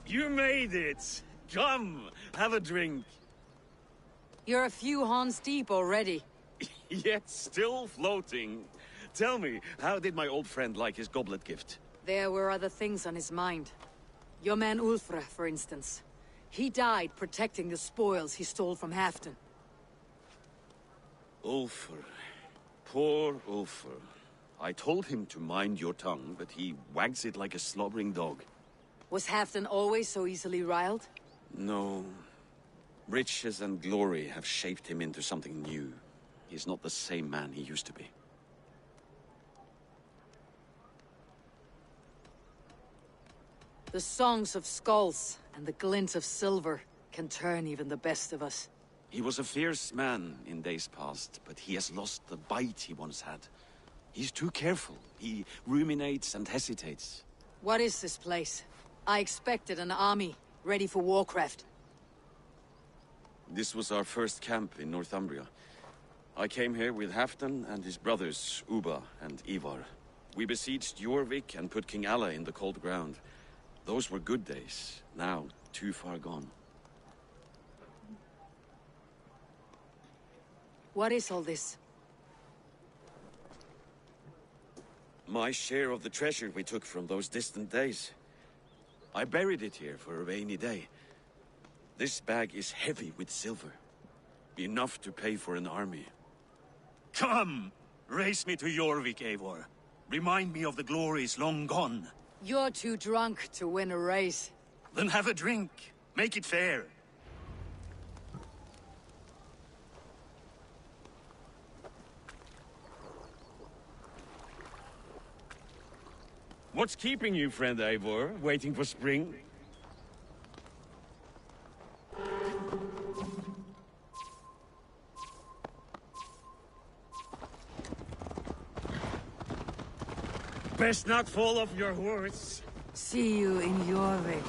You made it! Come, have a drink. You're a few horns deep already. Yet still floating. Tell me, how did my old friend like his goblet gift? There were other things on his mind. Your man Ulfra, for instance. He died protecting the spoils he stole from Halfdan. Ulfr. Poor Ulfr. I told him to mind your tongue, but he wags it like a slobbering dog. Was Halfdan always so easily riled? No. Riches and glory have shaped him into something new. He's not the same man he used to be. The songs of skulls and the glint of silver can turn even the best of us. He was a fierce man in days past, but he has lost the bite he once had. He's too careful. He ruminates and hesitates. What is this place? I expected an army, ready for warcraft. This was our first camp in Northumbria. I came here with Halfdan and his brothers, Ubba and Ivar. We besieged Jorvik and put King Alla in the cold ground. Those were good days, now too far gone. What is all this? My share of the treasure we took from those distant days. I buried it here for a rainy day. This bag is heavy with silver. Enough to pay for an army. Come! Race me to Jorvik, Eivor. Remind me of the glories long gone. You're too drunk to win a race. Then have a drink. Make it fair. What's keeping you, friend Eivor, waiting for spring? Best not fall off your horse. See you in Jorvik.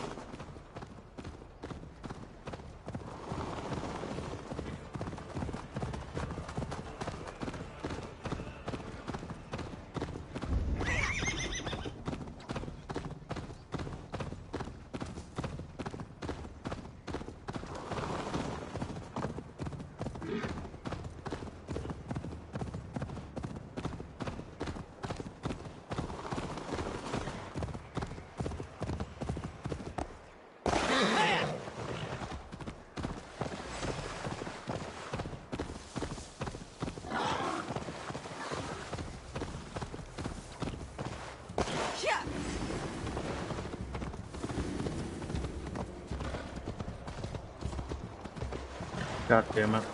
God damn it.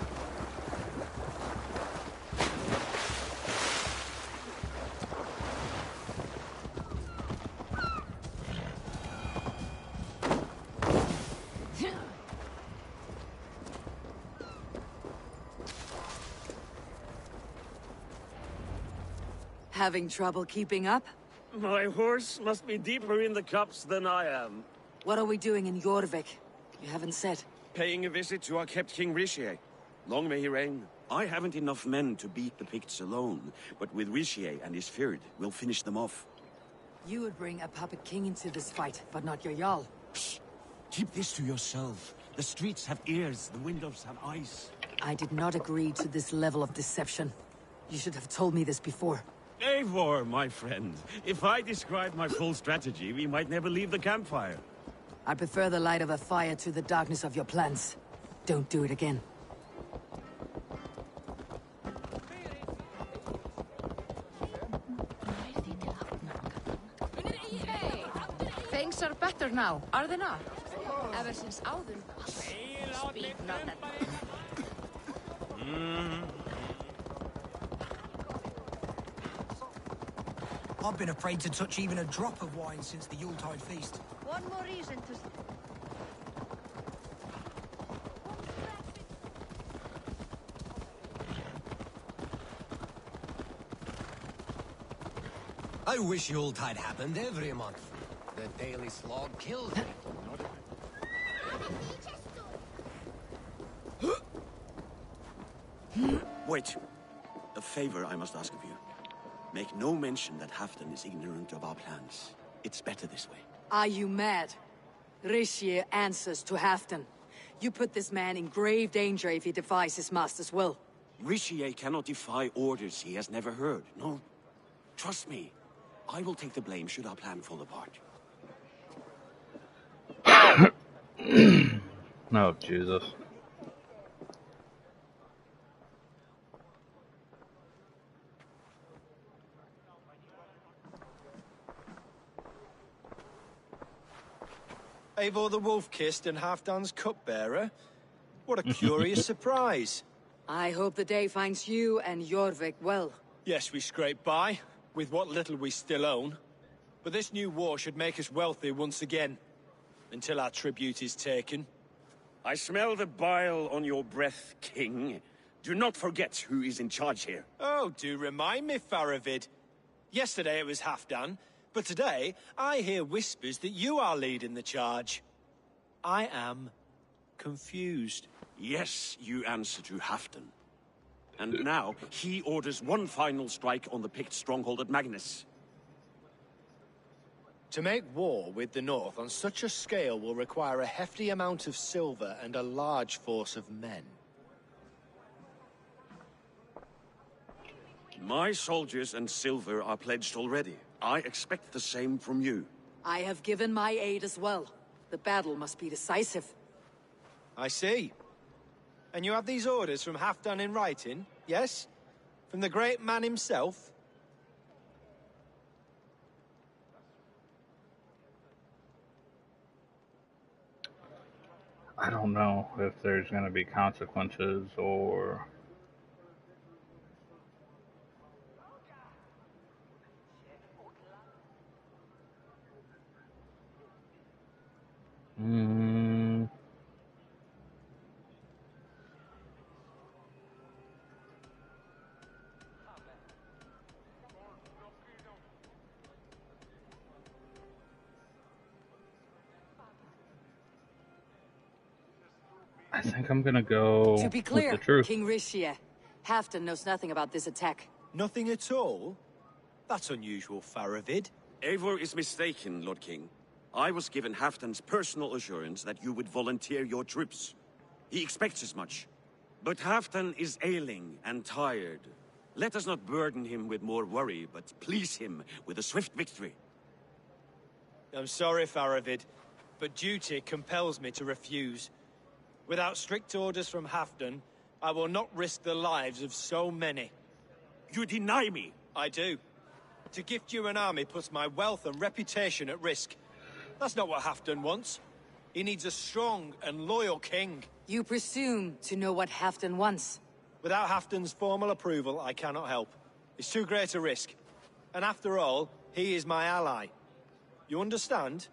Having trouble keeping up? My horse must be deeper in the cups than I am. What are we doing in Jorvik? You haven't said. Paying a visit to our kept King Rishi. Long may he reign. I haven't enough men to beat the Picts alone, but with Rishi and his Fyrd, we'll finish them off. You would bring a puppet king into this fight, but not your Jarl. Shh! Keep this to yourself. The streets have ears, the windows have eyes. I did not agree to this level of deception. You should have told me this before. Eivor, my friend. If I described my full strategy, we might never leave the campfire. I prefer the light of a fire to the darkness of your plans. Don't do it again. Things are better now, are they not? Ever since Audun... Speak not that... I've been afraid to touch even a drop of wine since the Yuletide feast. One more reason to... I wish Yuletide happened every month. The daily slog kills me. Wait. A favor I must ask of you. Make no mention that Halfdan is ignorant of our plans. It's better this way. Are you mad? Rishi answers to Halfdan. You put this man in grave danger if he defies his master's will. Rishi cannot defy orders he has never heard, no? Trust me. I will take the blame should our plan fall apart. Oh, Jesus. Eivor the Wolf-Kissed and Halfdan's cupbearer? What a curious surprise. I hope the day finds you and Jorvik well. Yes, we scrape by, with what little we still own. But this new war should make us wealthy once again. Until our tribute is taken. I smell the bile on your breath, King. Do not forget who is in charge here. Oh, do remind me, Faravid. Yesterday it was Halfdan, but today I hear whispers that you are leading the charge. I am confused. Yes, you answer to Halfdan. And now, he orders one final strike on the Pict stronghold at Magnus. To make war with the North on such a scale will require a hefty amount of silver and a large force of men. My soldiers and silver are pledged already. I expect the same from you. I have given my aid as well. The battle must be decisive. I see. And you have these orders from Halfdan in writing, yes? From the great man himself? I don't know if there's going to be consequences or... I think I'm gonna go To be clear, with the truth. King Rishi, Halfdan knows nothing about this attack. Nothing at all? That's unusual, Faravid. Eivor is mistaken, Lord King. I was given Halfdan's personal assurance that you would volunteer your troops. He expects as much. But Halfdan is ailing and tired. Let us not burden him with more worry, but please him with a swift victory. I'm sorry, Faravid, but duty compels me to refuse. Without strict orders from Halfdan, I will not risk the lives of so many. You deny me! I do. To gift you an army puts my wealth and reputation at risk. That's not what Halfdan wants. He needs a strong and loyal king. You presume to know what Halfdan wants. Without Halfdan's formal approval, I cannot help. It's too great a risk. And after all, he is my ally. You understand?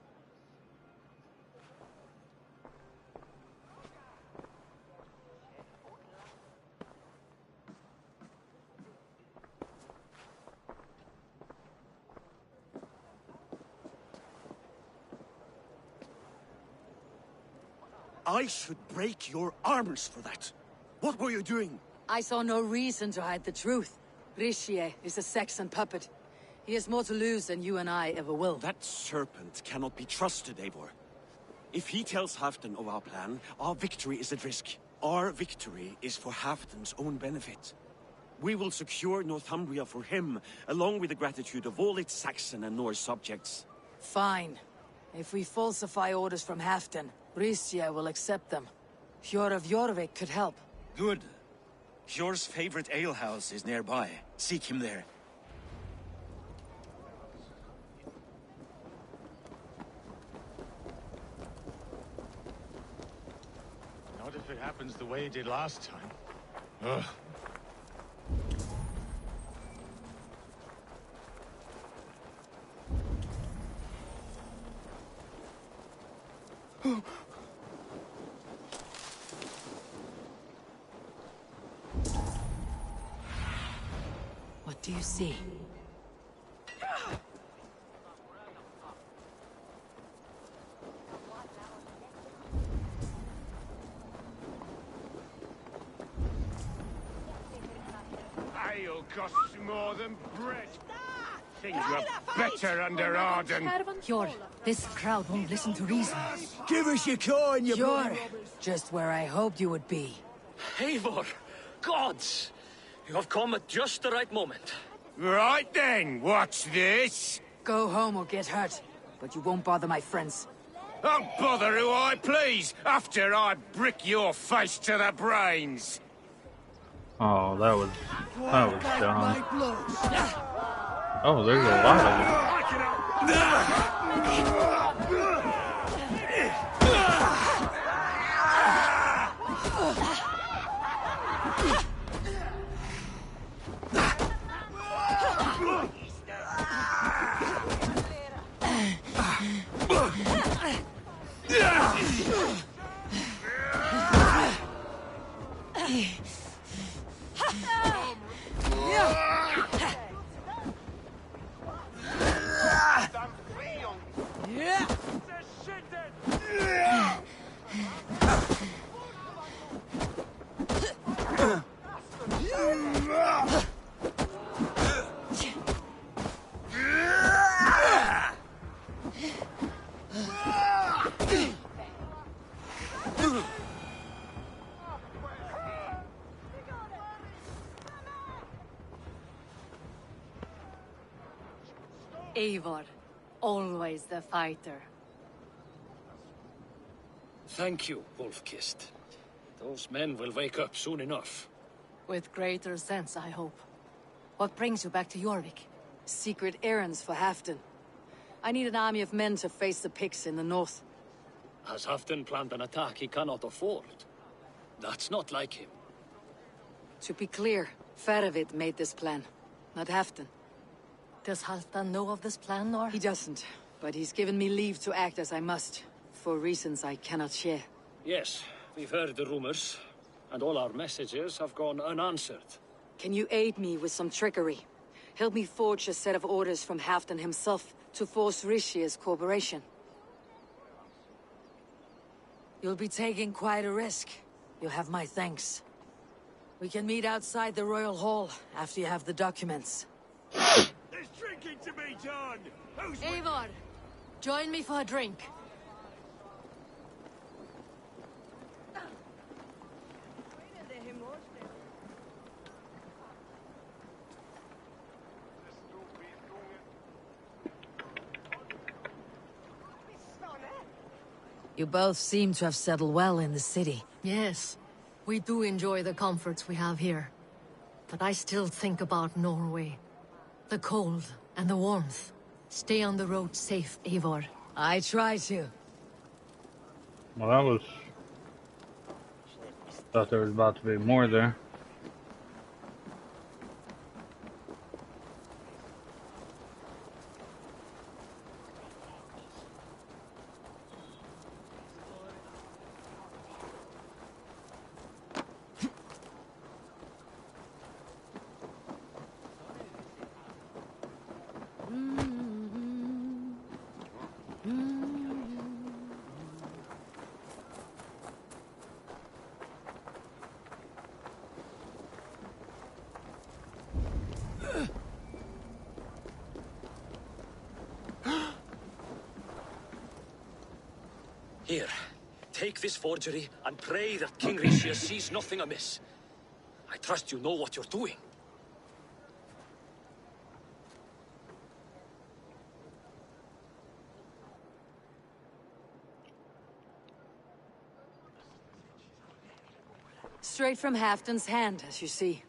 I should break your arms for that. What were you doing? I saw no reason to hide the truth. Rishi is a Saxon puppet. He has more to lose than you and I ever will. That serpent cannot be trusted, Eivor. If he tells Halfdan of our plan, our victory is at risk. Our victory is for Halfdan's own benefit. We will secure Northumbria for him, along with the gratitude of all its Saxon and Norse subjects. Fine. If we falsify orders from Halfdan, Rishi will accept them. Hjor of Jorvik could help. Good. Hjor's favorite alehouse is nearby. Seek him there. Not if it happens the way it did last time. Ugh. What do you see? I'll cost more than bread. Things were better under Arden. Hjor, this crowd won't listen to reason. Give us your coin, you Hjor, just where I hoped you would be. Eivor! Gods! You have come at just the right moment. Right then, what's this? Go home or get hurt, but you won't bother my friends. I'll bother who I please, after I brick your face to the brains. Oh, that was dumb. Oh, there's a lot of them. Eivor, always the fighter. Thank you, Wolf-Kissed. Those men will wake up soon enough. With greater sense, I hope. What brings you back to Jorvik? Secret errands for Halfdan. I need an army of men to face the Picts in the north. Has Halfdan planned an attack he cannot afford? That's not like him. To be clear, Faravid made this plan, not Halfdan. Does Halfdan know of this plan, or...? He doesn't, but he's given me leave to act as I must, for reasons I cannot share. Yes, we've heard the rumors, and all our messages have gone unanswered. Can you aid me with some trickery? Help me forge a set of orders from Halfdan himself to force Rishia's cooperation. You'll be taking quite a risk. You'll have my thanks. We can meet outside the Royal Hall after you have the documents. There's drinking to be done! Eivor, join me for a drink. You both seem to have settled well in the city. Yes, we do enjoy the comforts we have here. But I still think about Norway. The cold and the warmth. Stay on the road safe, Eivor. I try to. Well, that was... Thought there was about to be more there. Here, take this forgery and pray that King Rishia sees nothing amiss. I trust you know what you're doing. Straight from Halfdan's hand, as you see.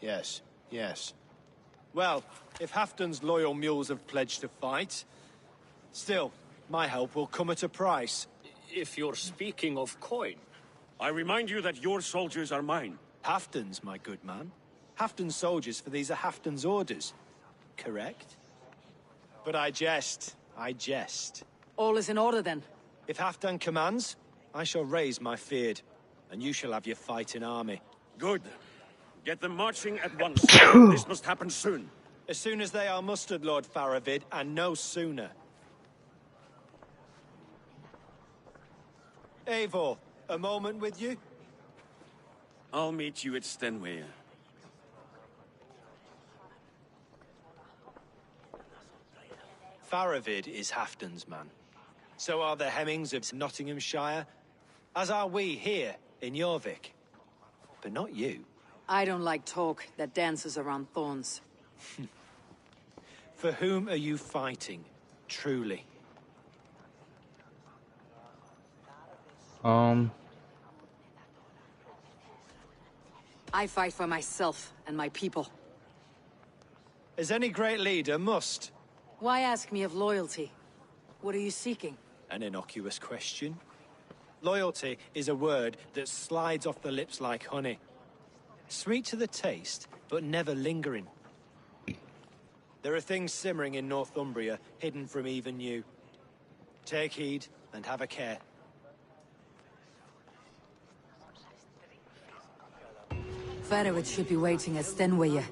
Yes, yes. Well, if Halfdan's loyal mules have pledged to fight, still, my help will come at a price. If you're speaking of coin... I remind you that your soldiers are mine. Halfdan's, my good man. Halfdan's soldiers, for these are Halfdan's orders. Correct? But I jest. I jest. All is in order, then. If Halfdan commands, I shall raise my feared, and you shall have your fighting army. Good. Get them marching at once. This must happen soon. As soon as they are mustered, Lord Faravid, and no sooner. Eivor, a moment with you? I'll meet you at Stenway. Faravid is Halfdan's man. So are the Hemmings of Nottinghamshire, as are we here in Jorvik. But not you. I don't like talk that dances around thorns. For whom are you fighting, truly? I fight for myself and my people. As any great leader must. Why ask me of loyalty? What are you seeking? An innocuous question. Loyalty is a word that slides off the lips like honey. Sweet to the taste, but never lingering. There are things simmering in Northumbria, hidden from even you. Take heed, and have a care. Faravid should be waiting at Stenway.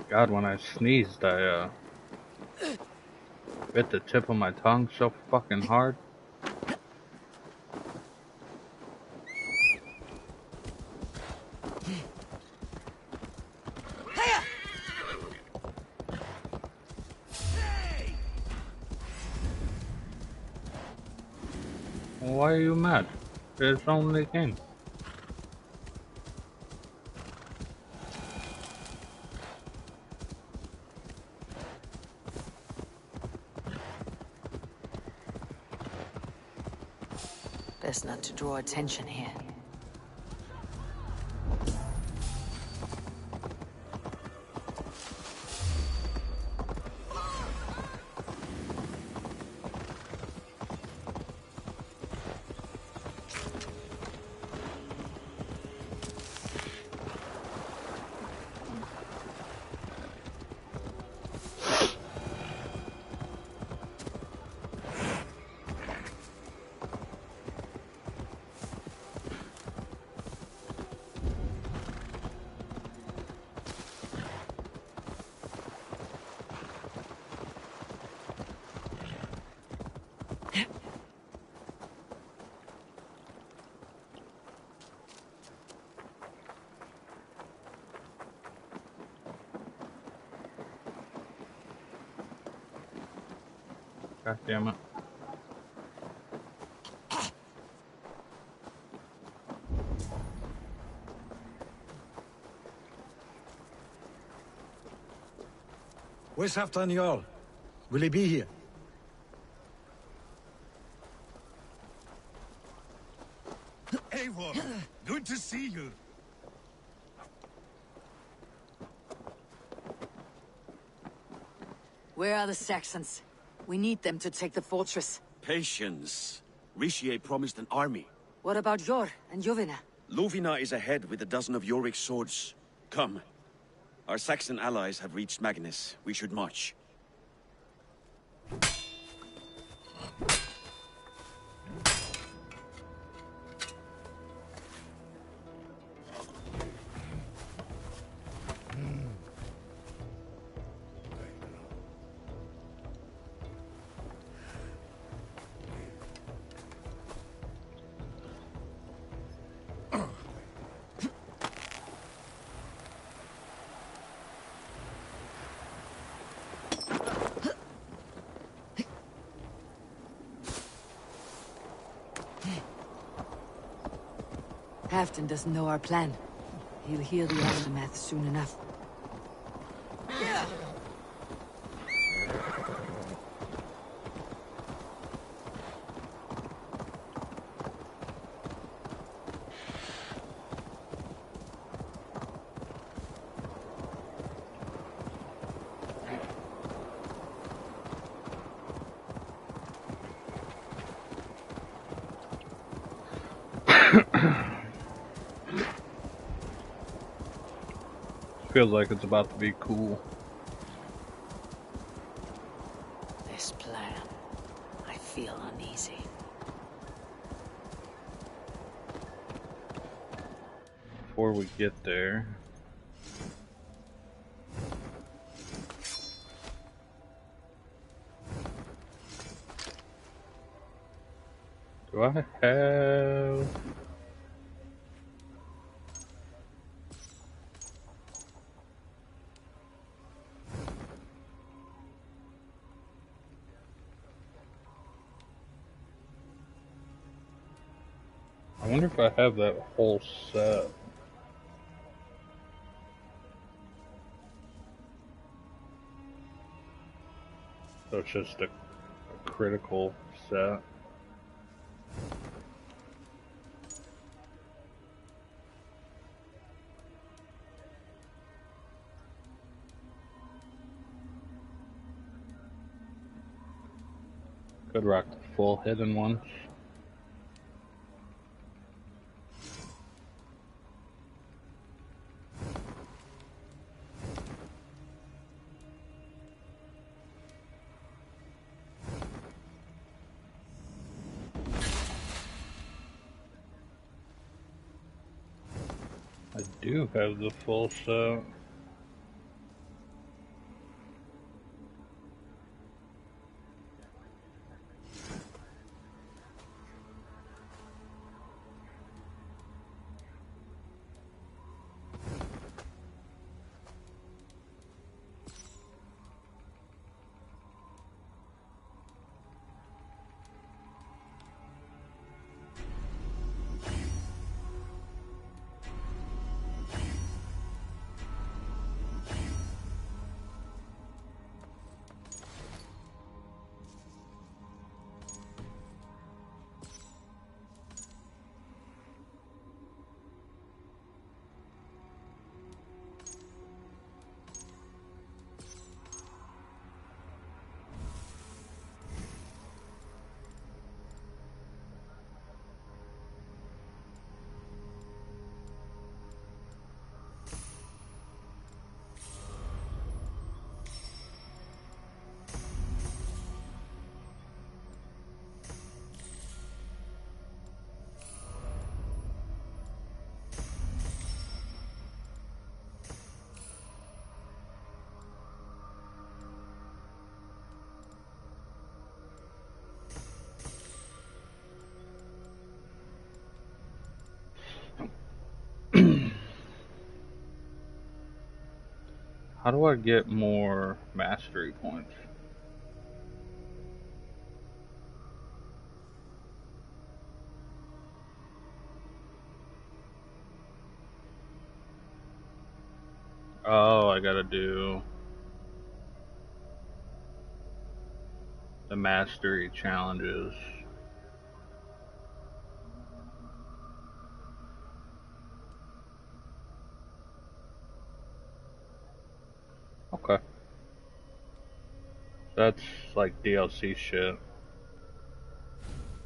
God, when I sneezed, I bit the tip of my tongue so fucking hard. Why are you mad? It's only a game. Best not to draw attention here. God damn it. Where's Halfdan Jarl? Will he be here? Eivor, good to see you. Where are the Saxons? We need them to take the fortress. Patience. Richier promised an army. What about Jor and Jovina? Lovina is ahead with a dozen of Jorvik's swords. Come. Our Saxon allies have reached Magnus. We should march. Halfdan doesn't know our plan. He'll hear the aftermath soon enough. Feels like it's about to be cool. This plan. I feel uneasy. Before we get there, do I have... I wonder if I have that whole set. So it's just a critical set. Could rock the full hidden ones. I do have the full set. How do I get more mastery points? Oh, I gotta do the mastery challenges. Okay. That's like DLC shit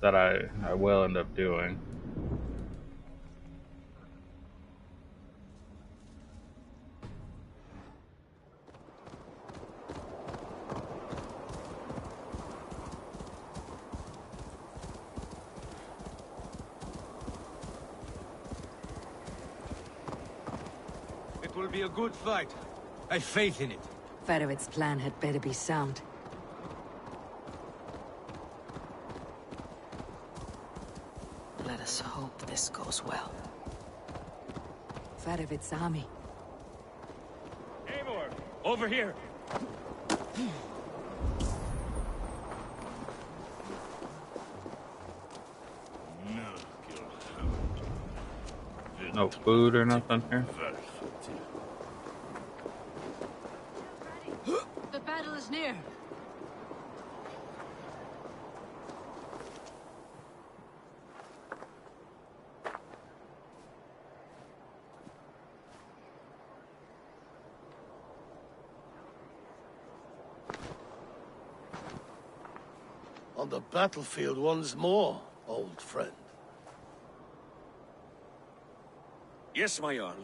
that I will end up doing. It will be a good fight. I have faith in it. Fedovit's plan had better be sound. Let us hope this goes well. Fedovit's army. Eivor, over here! No food or nothing here? The battle is near. On the battlefield once more, old friend. Yes, my Jarl.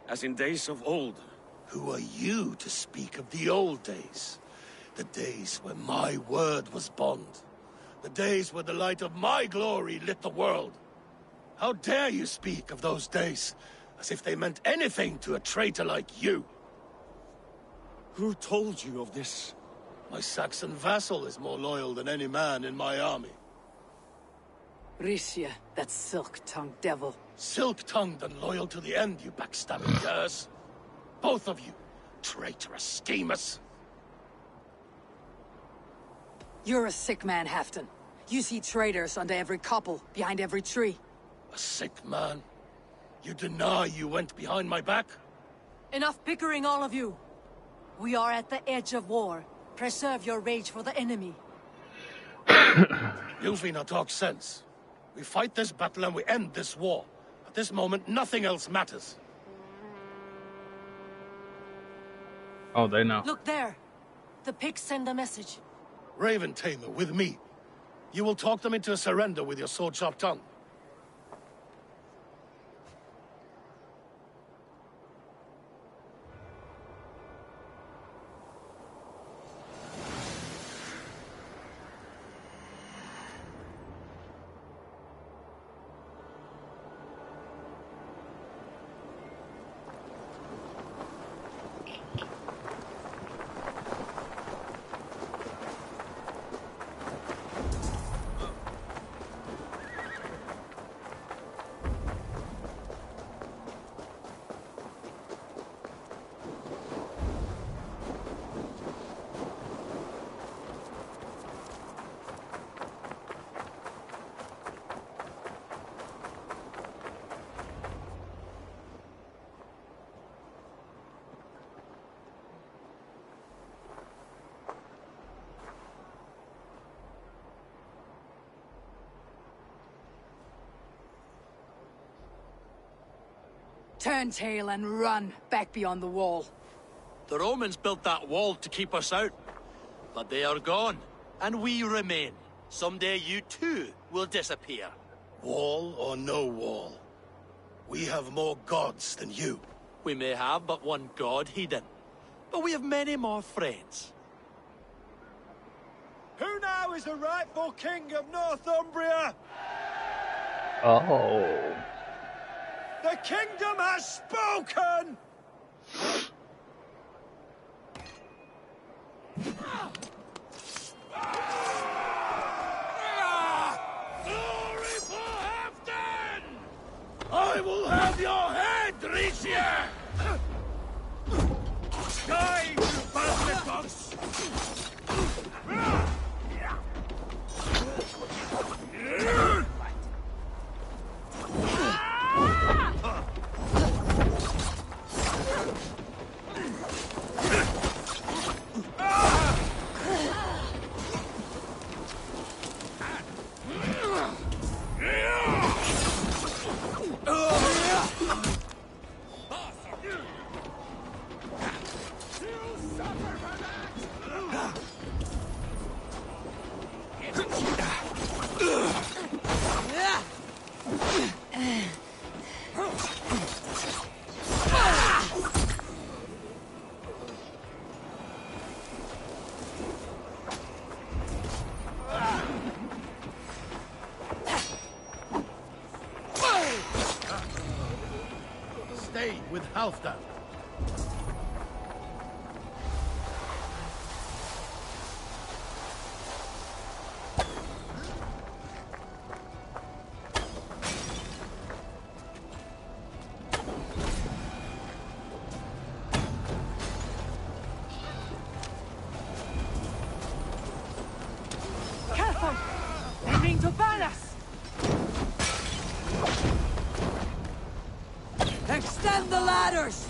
as in days of old. Who are you to speak of the old days? The days when my word was bond. The days where the light of my glory lit the world. How dare you speak of those days, as if they meant anything to a traitor like you? Who told you of this? My Saxon vassal is more loyal than any man in my army. Ricia, that silk-tongued devil. Silk-tongued and loyal to the end, you backstabbing curs. Both of you, traitorous schemers. You're a sick man, Halfdan. You see traitors under every couple, behind every tree. A sick man? You deny you went behind my back? Enough bickering, all of you. We are at the edge of war. Preserve your rage for the enemy. Yuvina talks sense. We fight this battle and we end this war. At this moment, nothing else matters. Oh, they know. Look there. The pigs send a message. Raven Tamer, with me. You will talk them into a surrender with your sword-sharp tongue. Turn tail and run back beyond the wall. The Romans built that wall to keep us out. But they are gone, and we remain. Someday you too will disappear. Wall or no wall, we have more gods than you. We may have but one god, Hedon. But we have many more friends. Who now is the rightful king of Northumbria? Oh. The kingdom has spoken! Glory for Halfdan! I will have your head, Ricia! Die, you bastard dogs! Stay with Halfdan. Careful! They mean to ban us! Extend the ladders!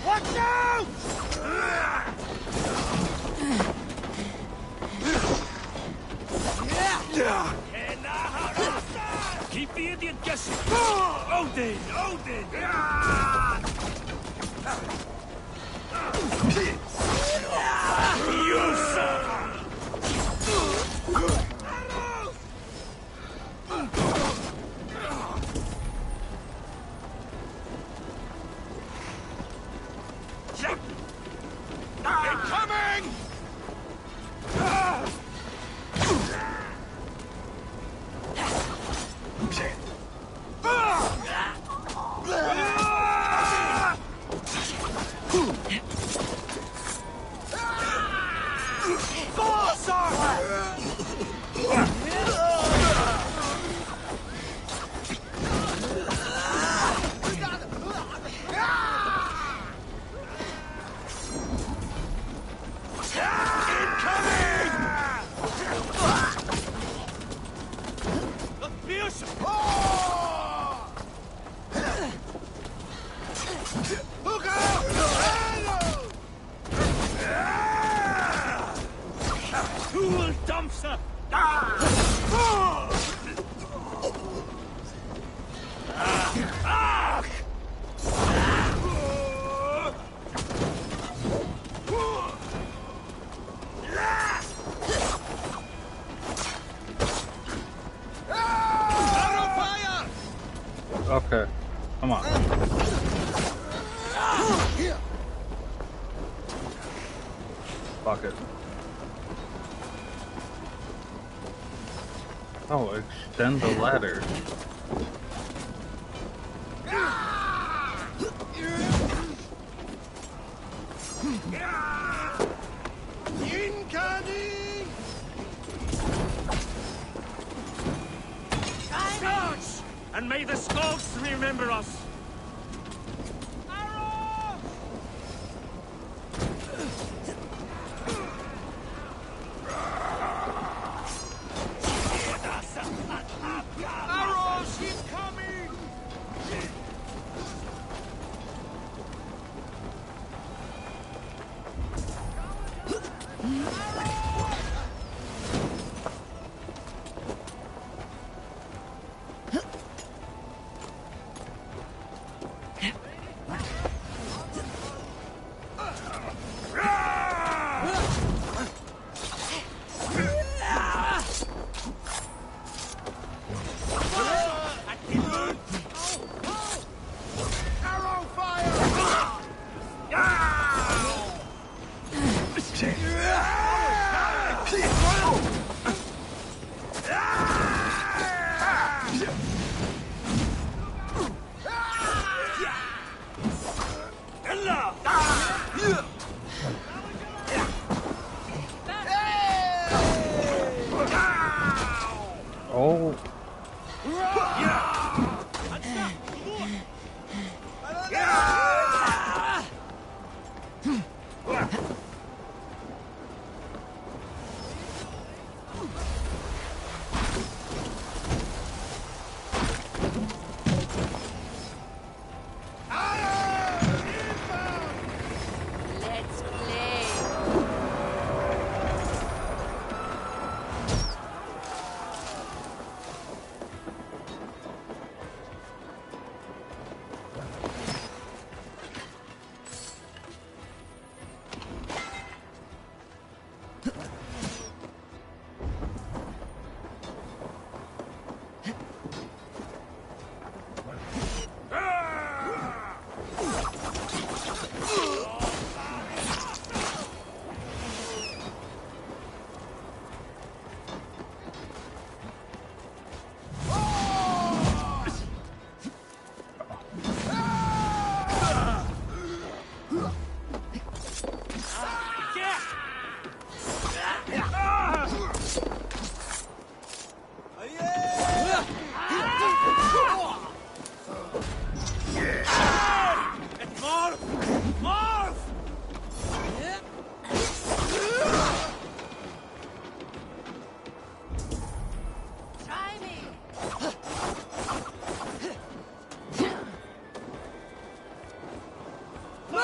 Watch out! Keep the idiot guessing! Odin! Odin! You son! Incoming! Okay, come on. Fuck it. Oh, extend the ladder. Incoming! Charge! And may the Skalks remember us! Arrows incoming!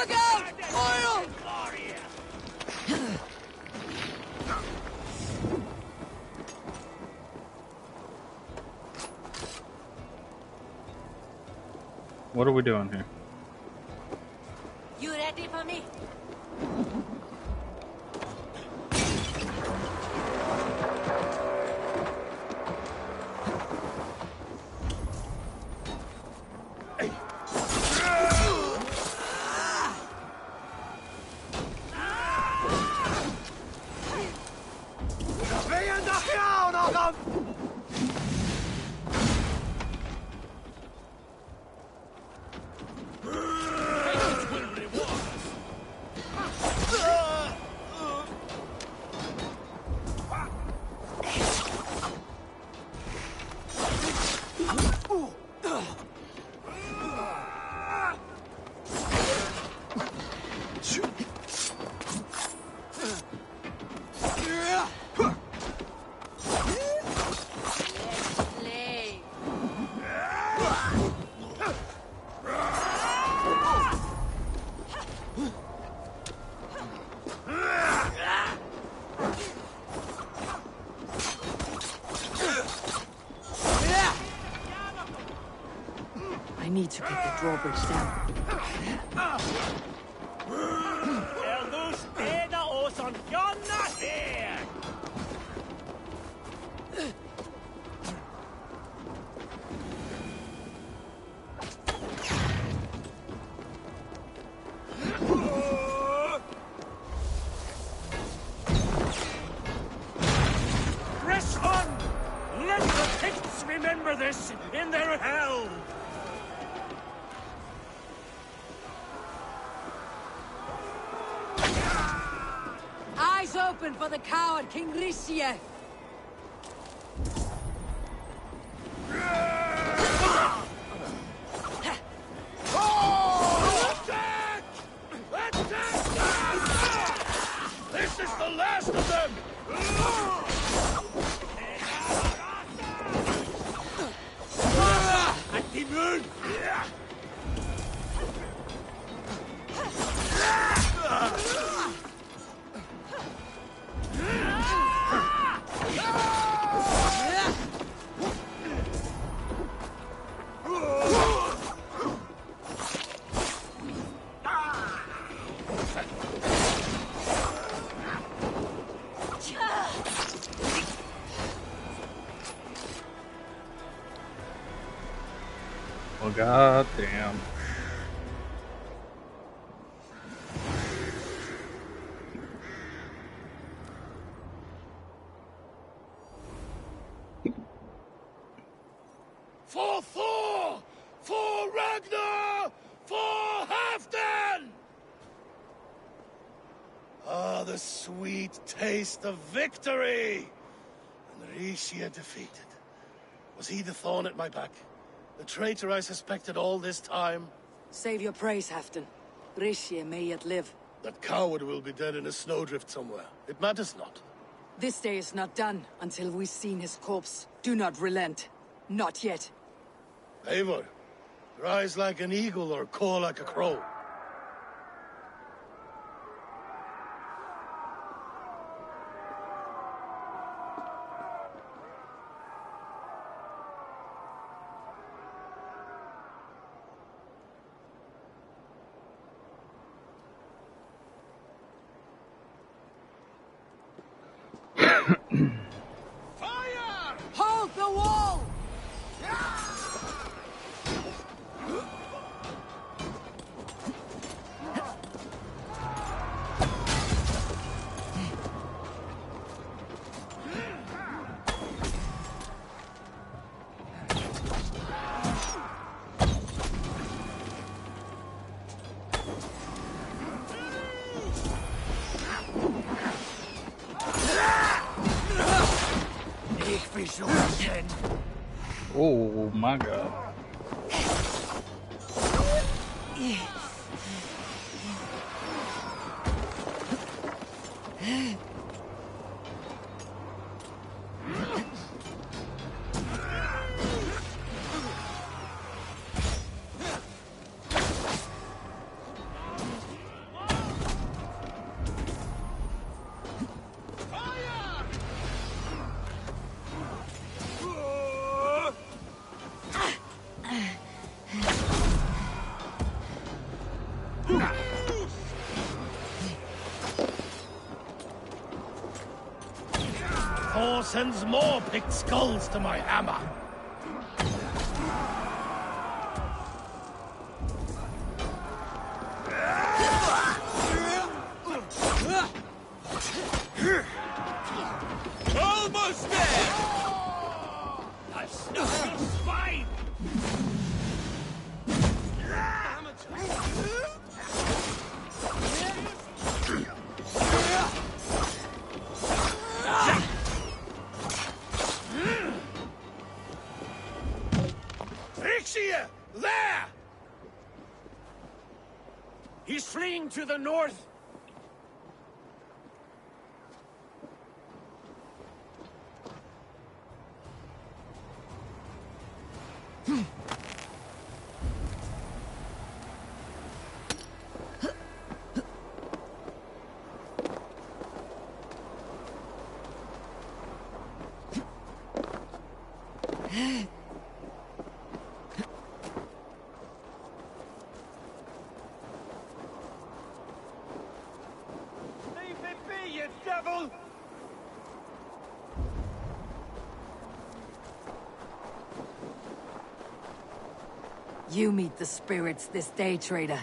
Look out! Oil! What are we doing here? You ready for me? I need to get the drawbridge down. Press on! Let the Picts remember this in their hell! Eyes open for the coward King Risie! Attack! Attack! This is the last of them! At the moon! Well, goddamn. For Thor! For Ragnar! For Halfdan! Ah, the sweet taste of victory! And Risie defeated. Was he the thorn at my back? The traitor I suspected all this time? Save your praise, Halfdan. Risie may yet live. That coward will be dead in a snowdrift somewhere. It matters not. This day is not done until we've seen his corpse. Do not relent. Not yet. Eivor, rise like an eagle or caw like a crow. Hold the wall! Oh my god. Thor sends more picked skulls to my hammer. Almost there! I've snuffed your spine! Ixia! There! He's fleeing to the north! Devil! You meet the spirits this day, traitor.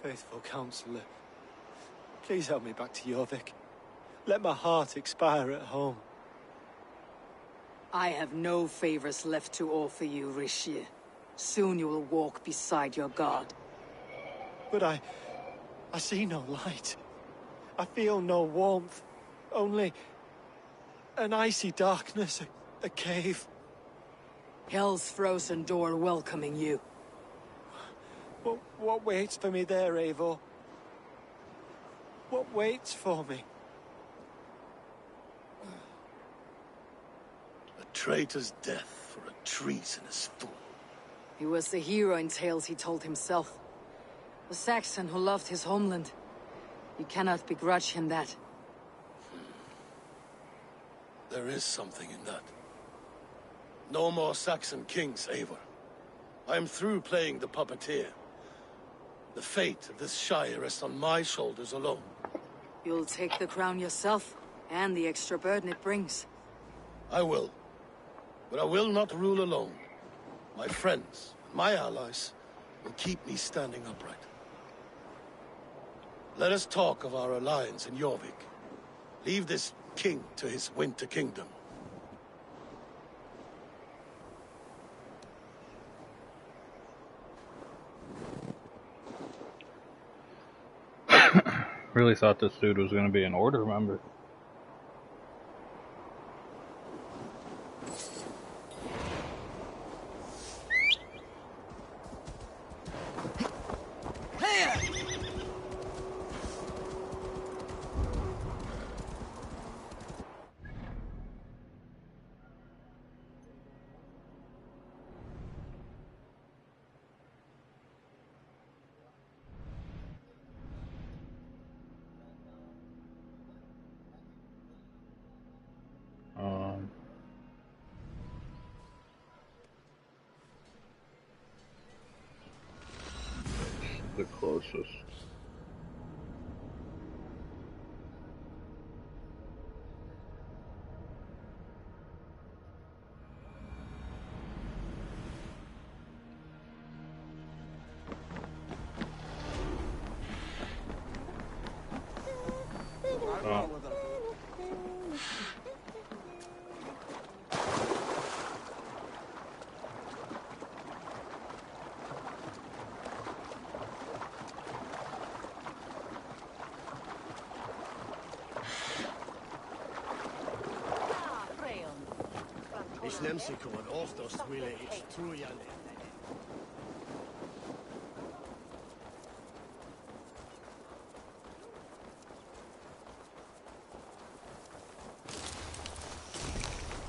Faithful counselor, please help me back to Jorvik. Let my heart expire at home. I have no favors left to offer you, Rishir. Soon you will walk beside your god. But I see no light. I feel no warmth. Only an icy darkness, a cave. Hell's frozen door welcoming you. What waits for me there, Eivor? What waits for me? A traitor's death for a treasonous fool. He was the hero in tales he told himself. A Saxon who loved his homeland. You cannot begrudge him that. There is something in that. No more Saxon kings, Eivor. I am through playing the puppeteer. The fate of this Shire rests on my shoulders alone. You'll take the crown yourself, and the extra burden it brings. I will. But I will not rule alone. My friends, my allies, will keep me standing upright. Let us talk of our alliance in Jorvik. Leave this king to his winter kingdom. Really thought this dude was going to be an order member. The closest. Oh. Ich nehm sie kommen oft aus Wille, ich tue ja nicht.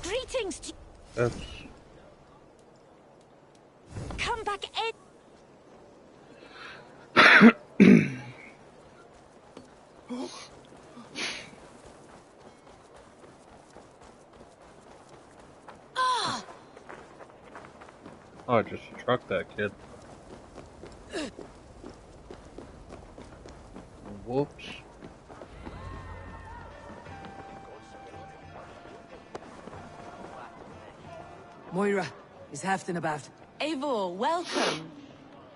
Greetings to That's... Come back in. Oh, I just struck that kid. Whoops. Moira, is Halfdan about? Eivor, welcome.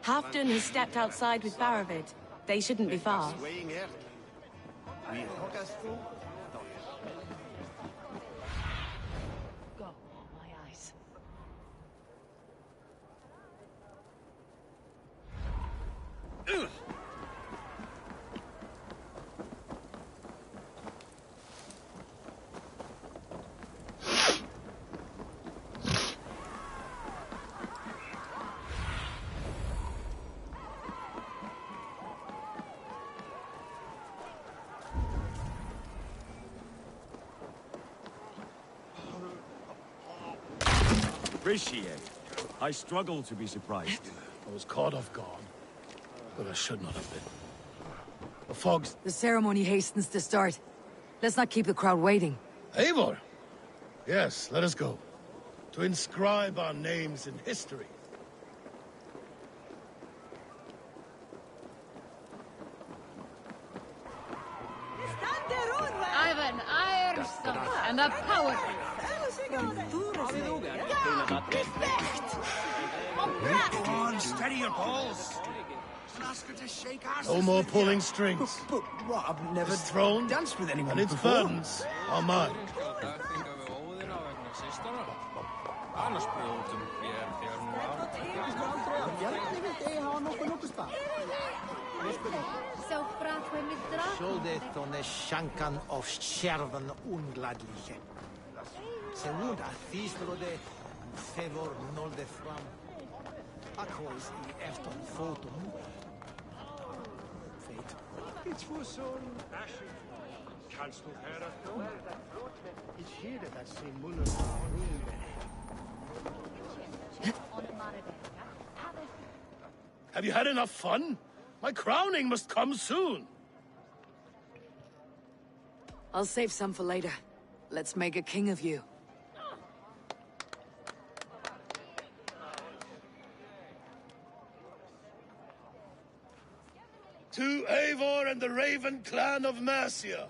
Halfdan has stepped outside with Baravid. They shouldn't be far. Go, my eyes. Appreciate. I struggle to be surprised. I was caught off guard, but I should not have been. The fog's... The ceremony hastens to start. Let's not keep the crowd waiting. Eivor! Yes, let us go. To inscribe our names in history. Ivan Ironstone and the power. Go on, steady your balls. Ask her to shake our No more pulling strings. But what? I've never This throne danced with anyone and its before. burdens are mine. Soldet on the shankan of Scherven ungladliche. Segunda, fisrode, favor nolde fram. Aquas I efton fotum. Fate. It's for son Asher. Kannst du hören? Ich höre, dass sie Muller Have you had enough fun? My crowning must come soon. I'll save some for later. Let's make a king of you. To Eivor and the Raven clan of Mercia,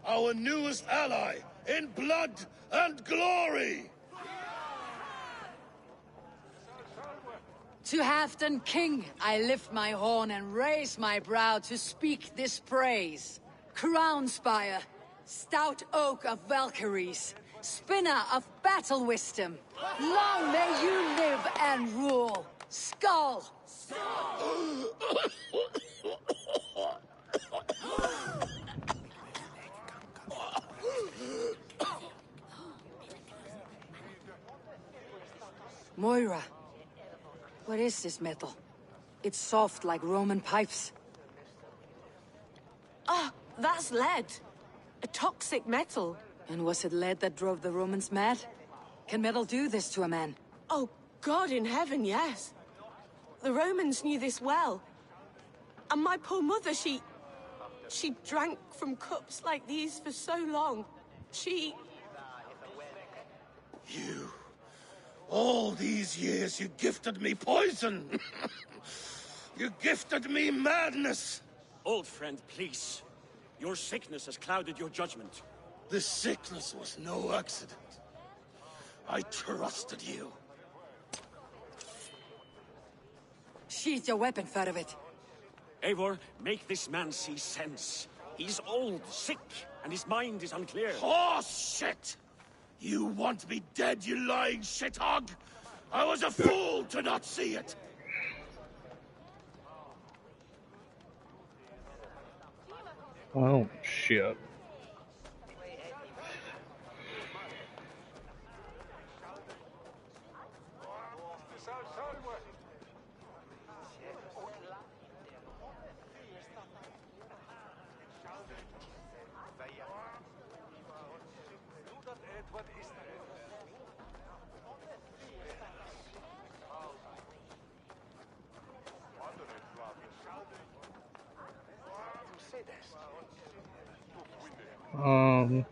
our newest ally in blood and glory! To Halfdan King, I lift my horn and raise my brow to speak this praise. Crown spire, stout oak of Valkyries, spinner of battle wisdom. Long may you live and rule. Skull! Moira, what is this metal? It's soft like Roman pipes. Ah, that's lead. A toxic metal. And was it lead that drove the Romans mad? Can metal do this to a man? Oh, God in heaven, yes. The Romans knew this well. And my poor mother, she drank from cups like these for so long. You... All these years you gifted me poison! You gifted me madness! Old friend, please. Your sickness has clouded your judgment. This sickness was no accident. I trusted you. Sheath your weapon, Farovit. Eivor, make this man see sense. He's old, sick, and his mind is unclear. Horse shit! You want me dead, you lying shithog? I was a fool to not see it! Oh, shit. Um,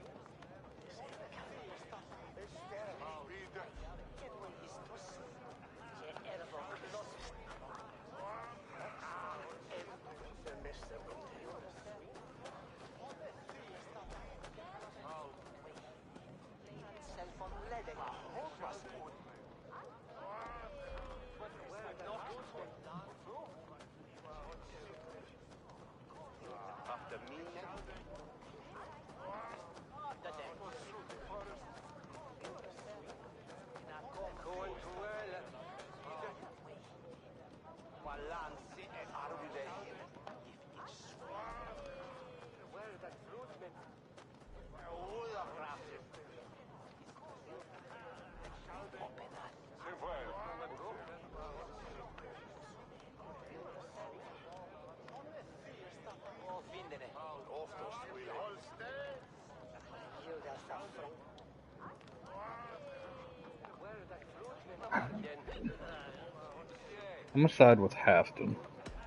I'm gonna side with Halfton.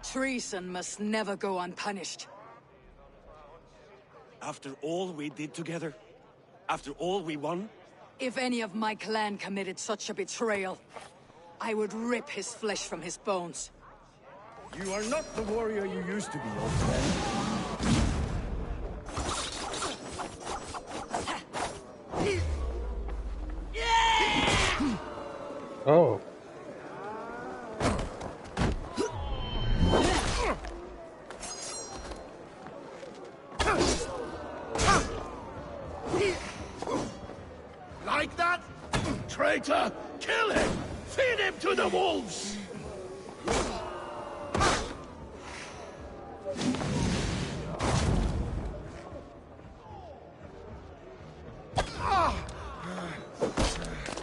Treason must never go unpunished. After all we did together? After all we won? If any of my clan committed such a betrayal, I would rip his flesh from his bones. You are not the warrior you used to be, old friend. Oh. Like that? Traitor! Kill him! Feed him to the wolves!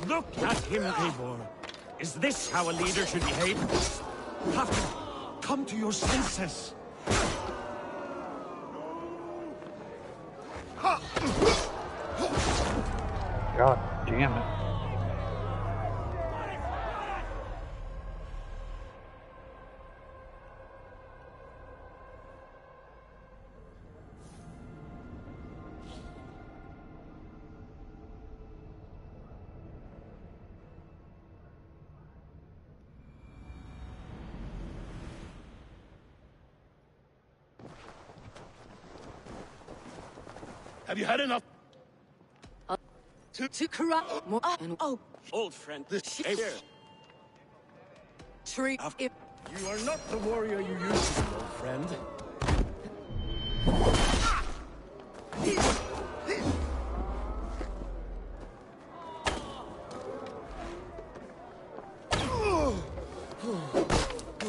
Look at him, Eivor. Is this how a leader should behave? Have to come to your senses. God damn it. Have you had enough? To corrupt Old friend, Eivor. Tree. If You are not the warrior you used to be, old friend.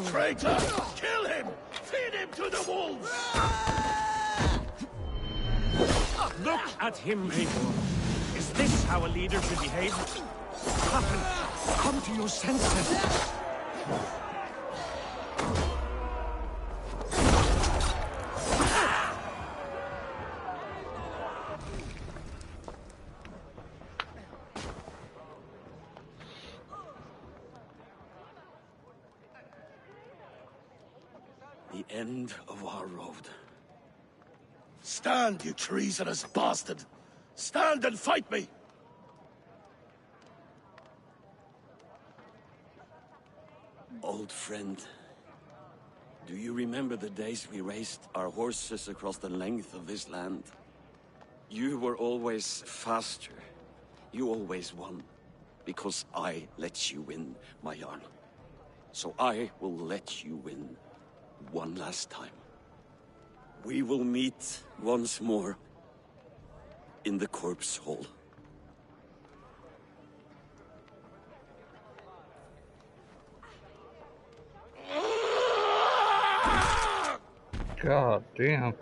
Traitor! Kill him! Feed him to the wolves! Look at him, Eivor. Is this how a leader should behave? Happen. Come to your senses. The end of our road. Stand, you treasonous bastard! Stand and fight me! Old friend, do you remember the days we raced our horses across the length of this land? You were always faster. You always won. Because I let you win, my Jarl. So I will let you win one last time. We will meet once more in the corpse hall. God damn.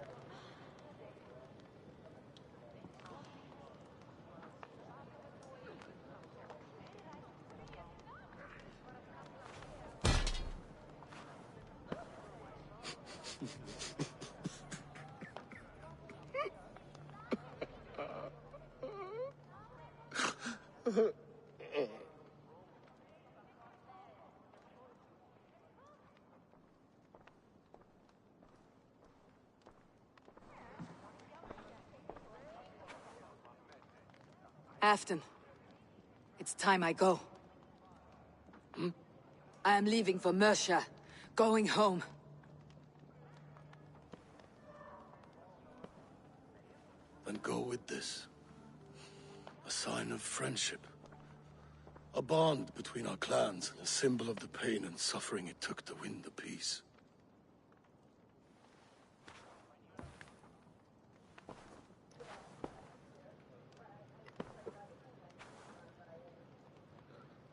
Afton, it's time I go. I am leaving for Mercia, going home. Then go with this. A sign of friendship. A bond between our clans, a symbol of the pain and suffering it took to win the peace.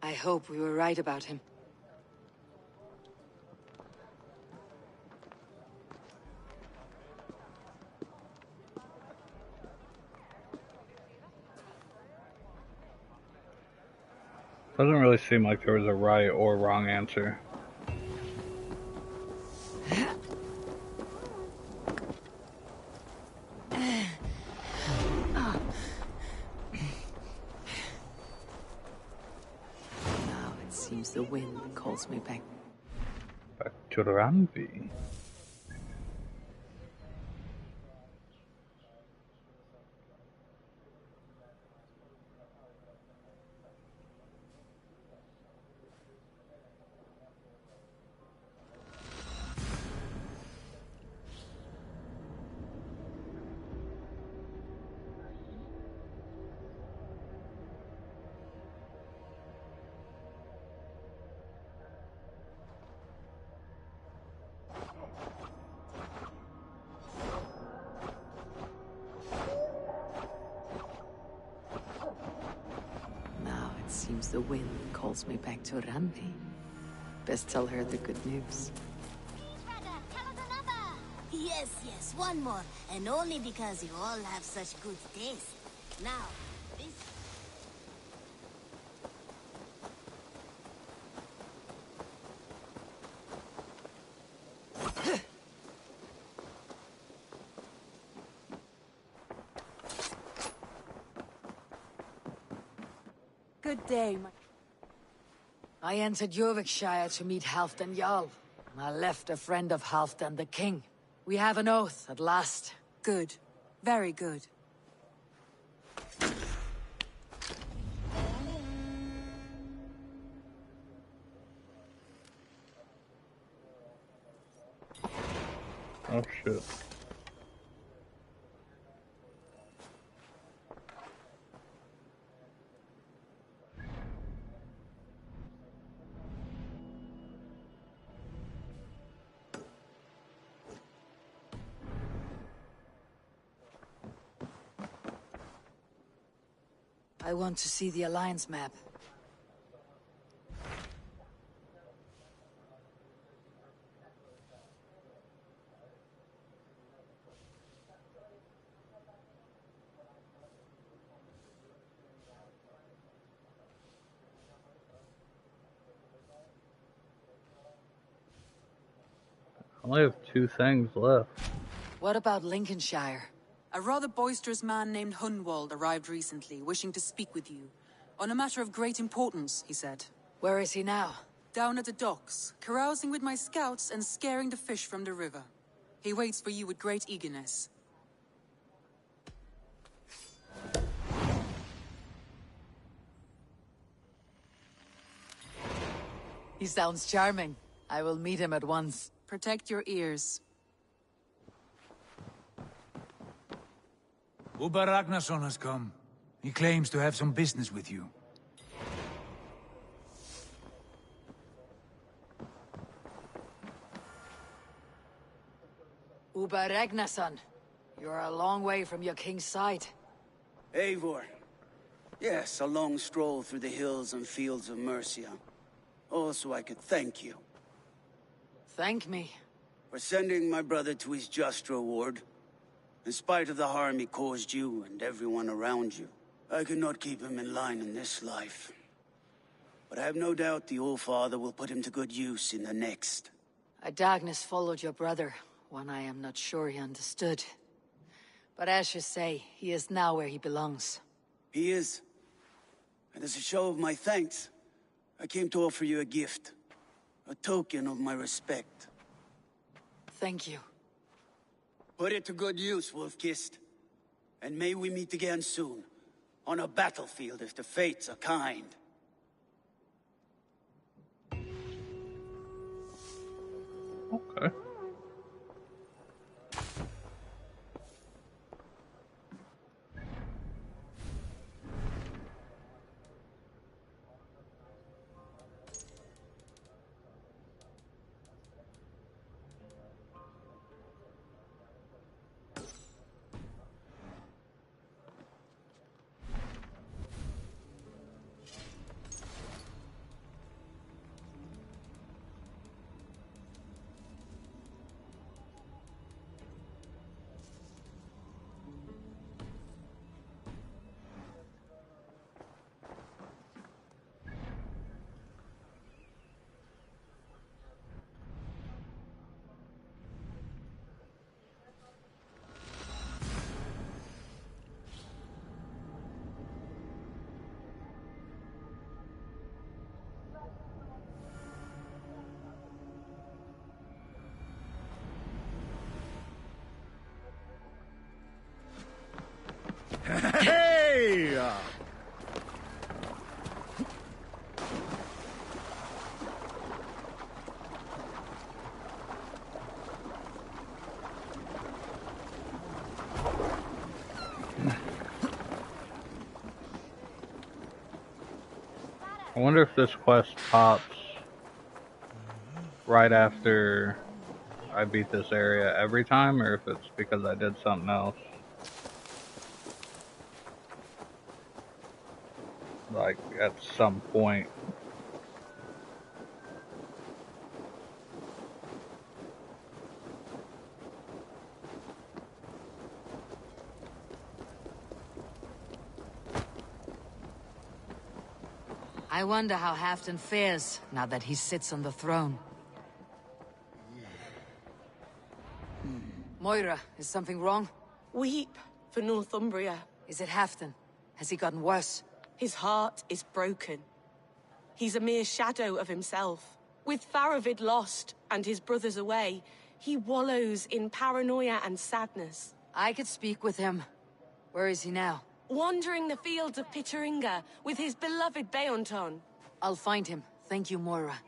I hope we were right about him. Doesn't really seem like there was a right or wrong answer. Now it seems the wind calls me back. Back to Rambi. Seems the wind calls me back to Rambi. Best tell her the good news. Yes, yes, one more. And only because you all have such good taste. Now, this... Good day, my... I entered Yorkshire to meet Halfdan Jarl. I left a friend of Halfdan the King. We have an oath at last. Good. Very good. Oh shit. I want to see the Alliance map. I only have 2 things left. What about Lincolnshire? A rather boisterous man named Hunwald arrived recently, wishing to speak with you. On a matter of great importance, he said. Where is he now? Down at the docks, carousing with my scouts and scaring the fish from the river. He waits for you with great eagerness. He sounds charming. I will meet him at once. Protect your ears. Uber Ragnarsson has come. He claims to have some business with you. Uber Ragnarsson, you're a long way from your king's side. Eivor. Yes, a long stroll through the hills and fields of Mercia. Also, I could thank you. Thank me? For sending my brother to his just reward. In spite of the harm he caused you and everyone around you, I could not keep him in line in this life. But I have no doubt the All-Father will put him to good use in the next. A darkness followed your brother, one I am not sure he understood. But as you say, he is now where he belongs. He is. And as a show of my thanks, I came to offer you a gift. A token of my respect. Thank you. Put it to good use, Wolf-Kissed. And may we meet again soon. On a battlefield if the fates are kind. Okay. Hey! I wonder if this quest pops right after I beat this area every time, or if it's because I did something else. Like, at some point. I wonder how Halfdan fares now that he sits on the throne. Moira, is something wrong? Weep for Northumbria. Is it Halfdan? Has he gotten worse? His heart is broken. He's a mere shadow of himself. With Faravid lost and his brothers away, he wallows in paranoia and sadness. I could speak with him. Where is he now? Wandering the fields of Pittaringa with his beloved Beonton. I'll find him. Thank you, Moira.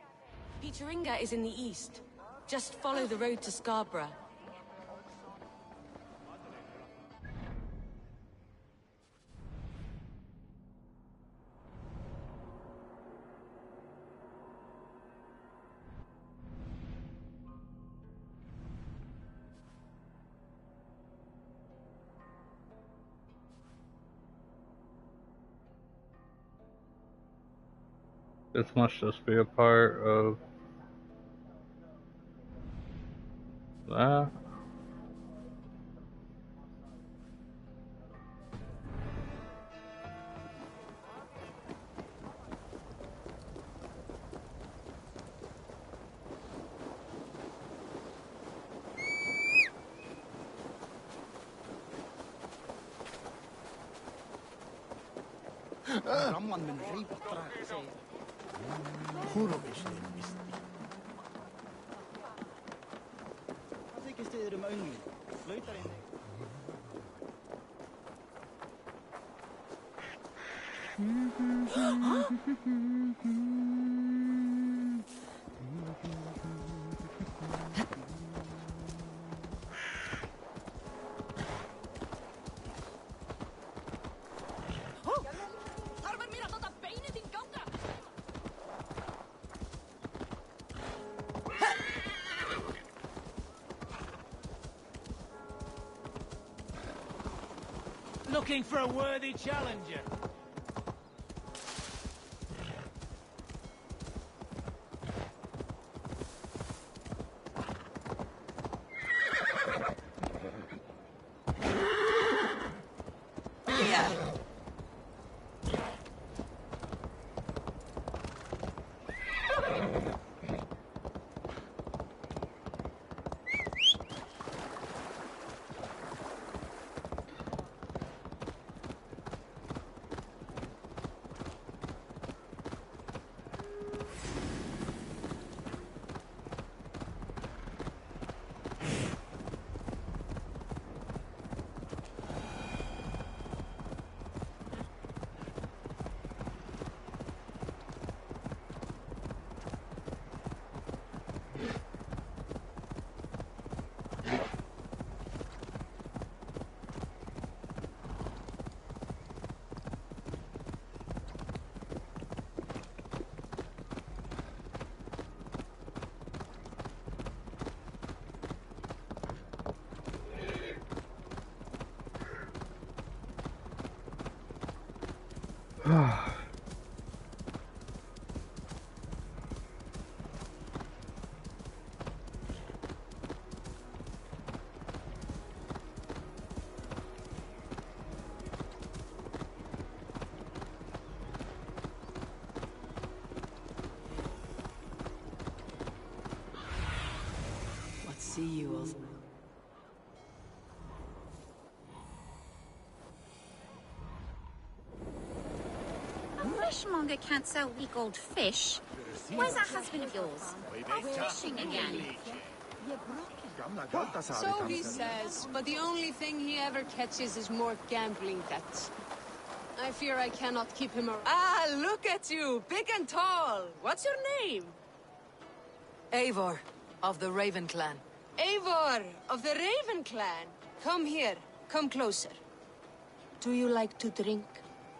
Pittaringa is in the east. Just follow the road to Scarborough. This must just be a part of that. Looking for a worthy challenger. See you all. A fishmonger can't sell weak old fish. Where's that husband of yours? Fishing again. So he says, but the only thing he ever catches is more gambling debts. I fear I cannot keep him around. Ah, look at you, big and tall. What's your name? Eivor, of the Raven clan. Eivor, of the Raven clan. Come here, come closer. Do you like to drink?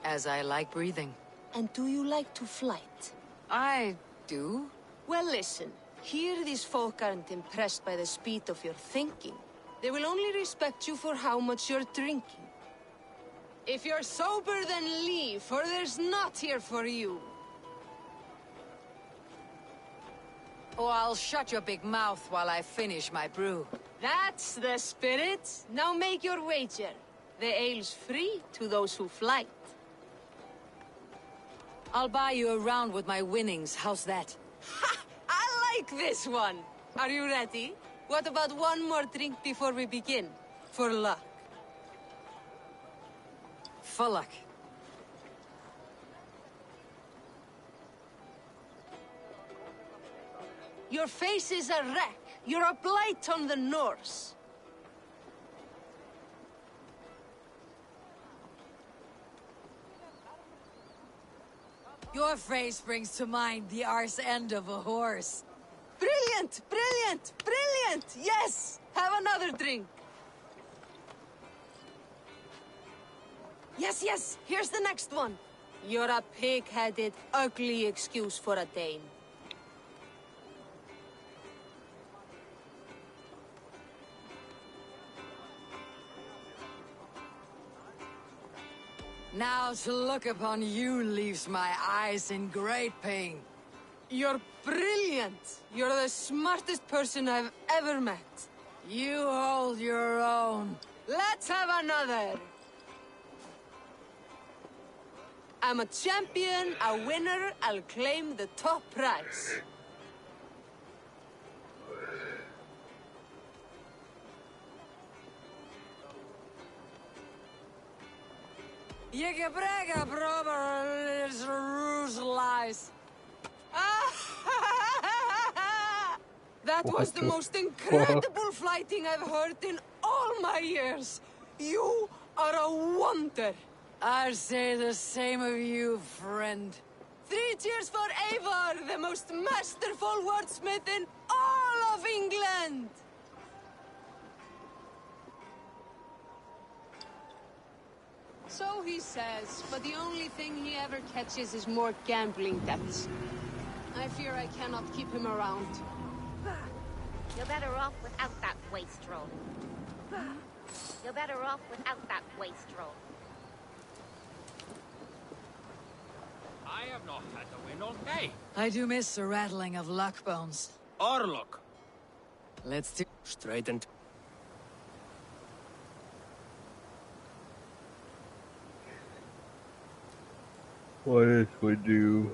As I like breathing. And do you like to flight? I do. Well, listen. Here these folk aren't impressed by the speed of your thinking. They will only respect you for how much you're drinking. If you're sober, then leave, for there's naught here for you. Oh, I'll shut your big mouth while I finish my brew. That's the spirit. Now make your wager. The ale's free to those who flight. I'll buy you a round with my winnings. How's that? Ha! I like this one. Are you ready? What about one more drink before we begin? For luck. For luck. Your face is a wreck. You're a blight on the Norse. Your face brings to mind the arse end of a horse. Brilliant! Brilliant! Brilliant! Yes! Have another drink. Yes, yes! Here's the next one. You're a pig-headed, ugly excuse for a Dane. Now to look upon you leaves my eyes in great pain. You're brilliant! You're the smartest person I've ever met. You hold your own. Let's have another! I'm a champion, a winner, I'll claim the top prize. You can brag a brother is ruse lies. That was the most incredible fighting I've heard in all my years. You are a wonder. I'll say the same of you, friend. 3 cheers for Eivor, the most masterful wordsmith in all of England! So he says, but the only thing he ever catches is more gambling debts. I fear I cannot keep him around. You're better off without that wastrel. You're better off without that wastrel. I have not had a win all day. I do miss the rattling of luck bones. Or luck. Let's do... Straightened. What if we do...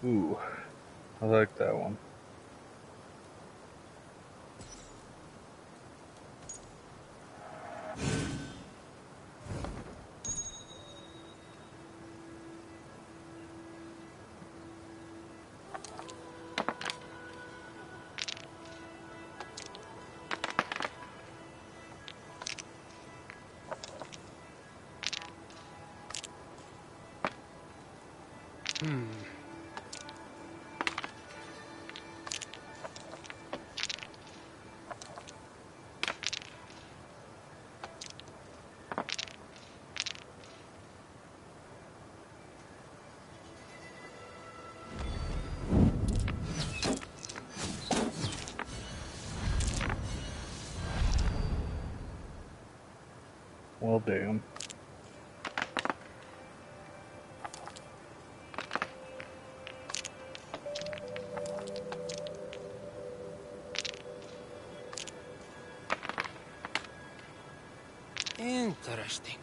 Ooh, I like that one. Well, damn. Interesting.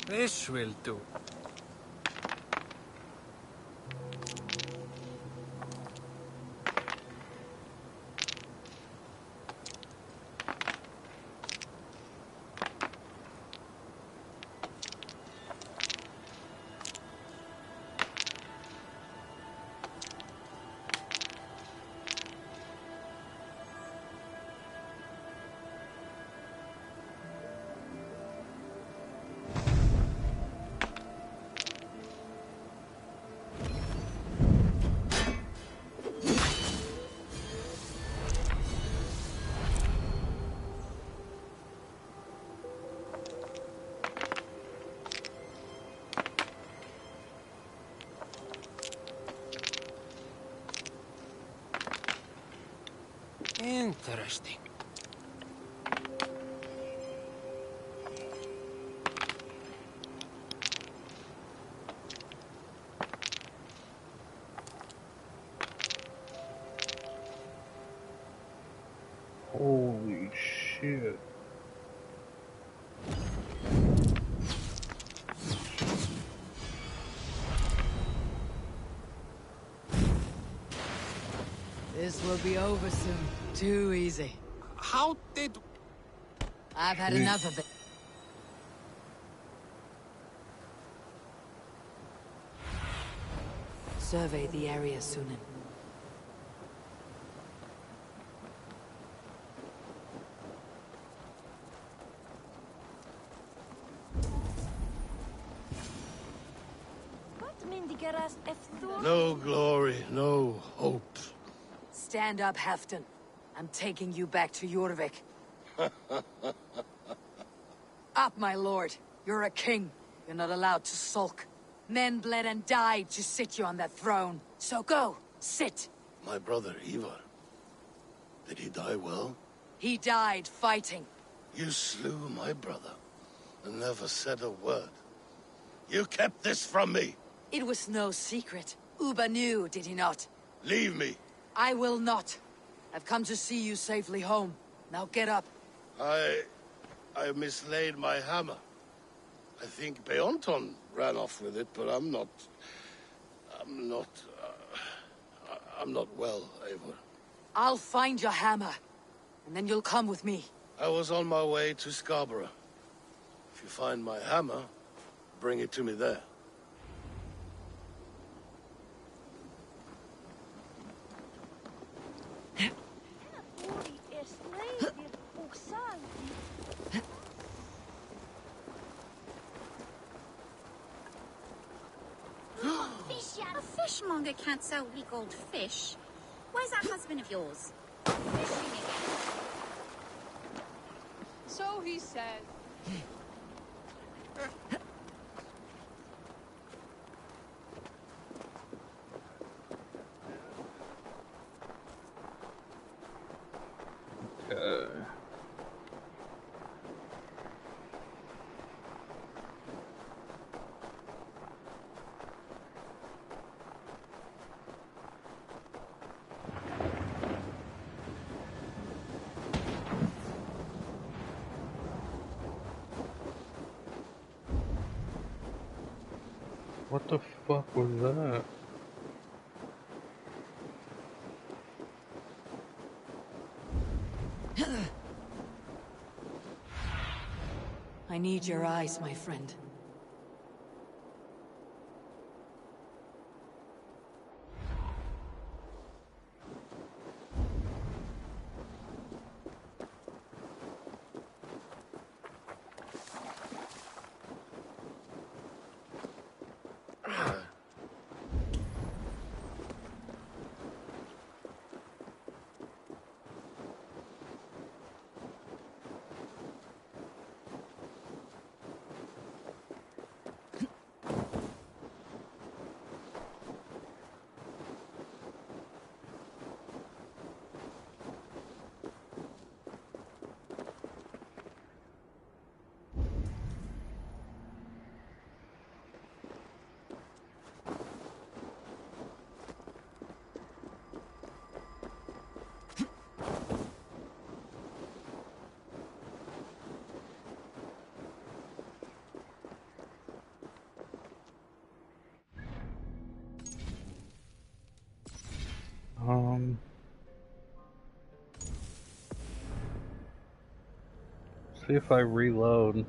This will do. Interesting. Holy shit. This will be over soon. Too easy. How did... I've had enough of it. Survey the area, Sunan. No glory, no hope. Stand up, Halfdan. I'm taking you back to Jorvik. Up, my lord. You're a king. You're not allowed to sulk. Men bled and died to sit you on that throne. So go, sit. My brother, Ivar. Did he die well? He died fighting. You slew my brother and never said a word. You kept this from me. It was no secret. Uba knew, did he not? Leave me. I will not. I've come to see you safely home. Now get up. I mislaid my hammer. I think Beonton ran off with it, but I'm not well, Eivor. I'll find your hammer, and then you'll come with me. I was on my way to Scarborough. If you find my hammer, bring it to me there. A fishmonger can't sell weak old fish. Where's that husband of yours? Fishing again. So he said. What the fuck was that? I need your eyes, my friend. see if I reload.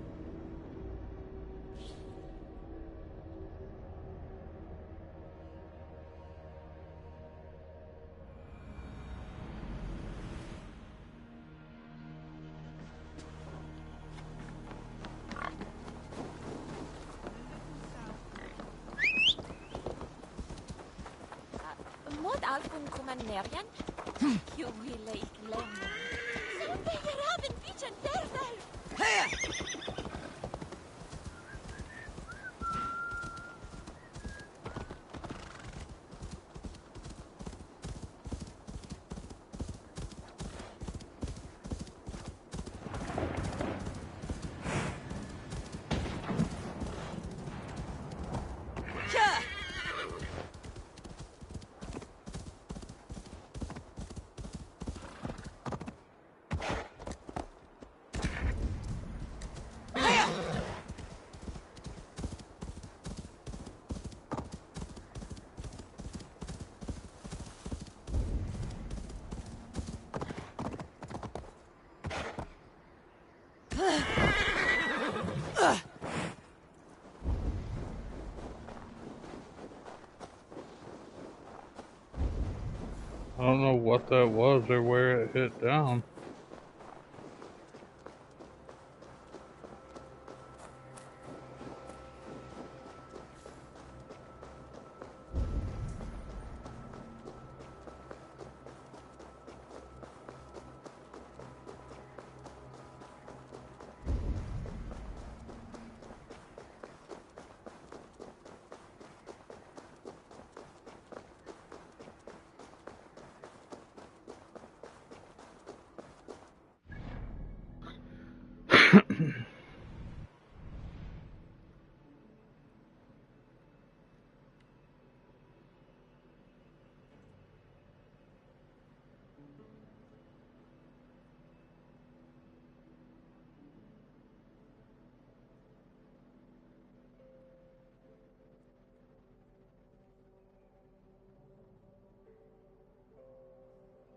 Mod algun kuman nerjan? Ju ville ik lämna. Zo'n raven bitchen verder! I don't know what that was or where it hit down.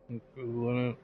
I'm Googling it.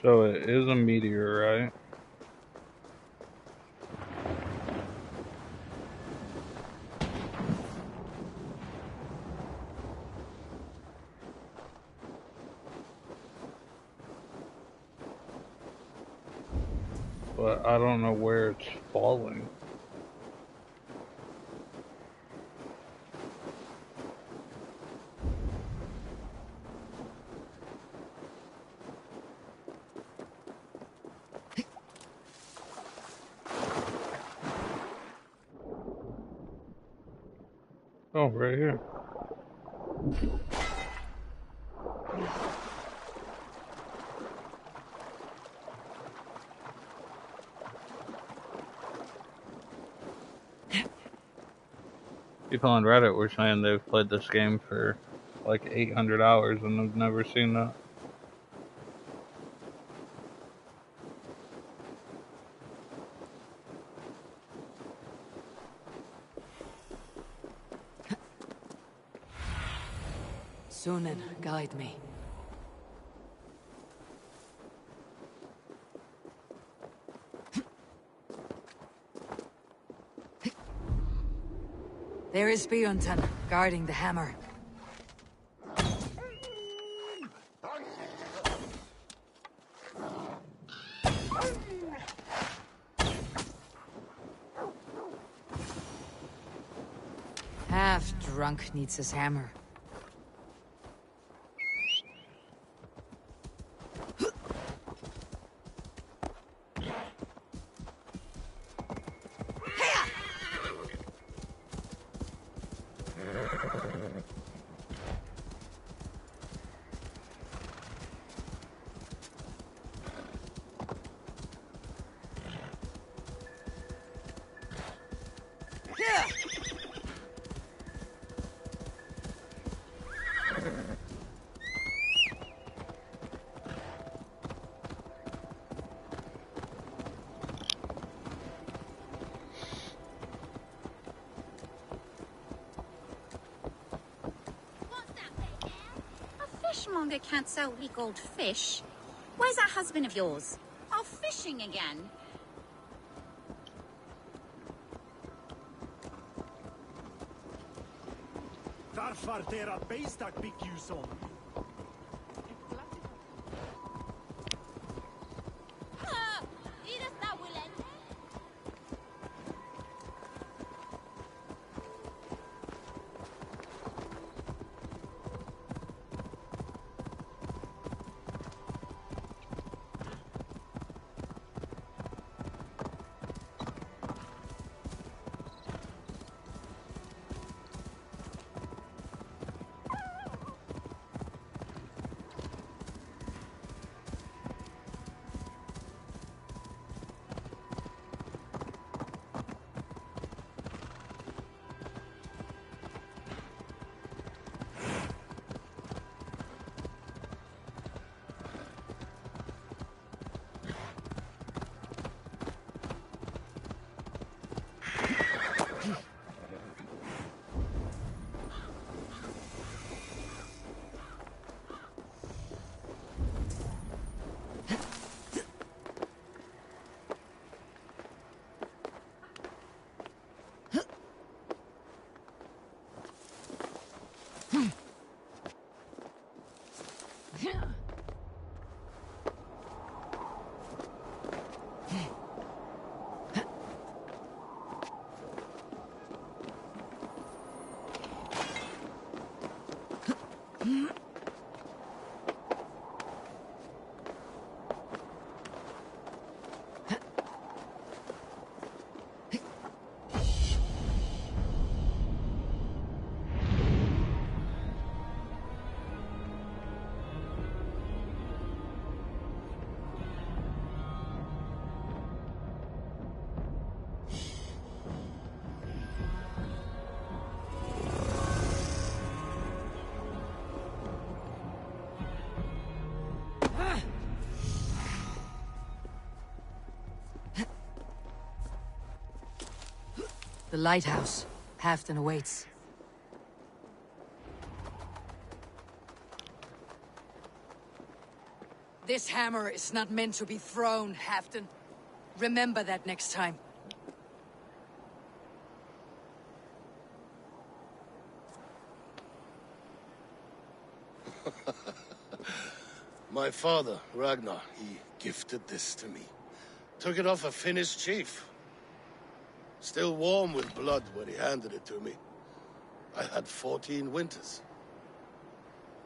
So it is a meteorite. But I don't know where it's falling. Oh, right here. People on Reddit were saying they've played this game for like 800 hours and I've never seen that. Sunan, guide me. There is Bjornton, guarding the hammer. Half drunk needs his hammer. Fishmonger can't sell weak old fish. Where's that husband of yours? Off fishing again? Varför dera beistak big you son? The lighthouse. Halfton awaits. This hammer is not meant to be thrown, Halfton. Remember that next time. My father, Ragnar, he gifted this to me. Took it off a Finnish chief. Still warm with blood when he handed it to me. I had 14 winters.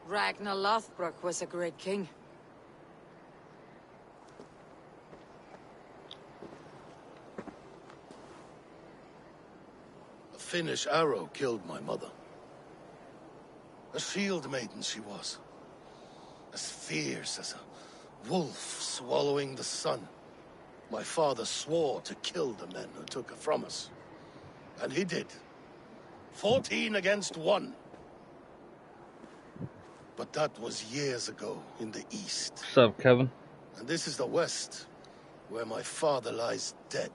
Ragnar Lothbrok was a great king. A Finnish arrow killed my mother. A shield maiden she was. As fierce as a wolf swallowing the sun. My father swore to kill the men who took her from us. And he did. 14 against 1. But that was years ago in the east. What's up, Kevin? And this is the west, where my father lies dead.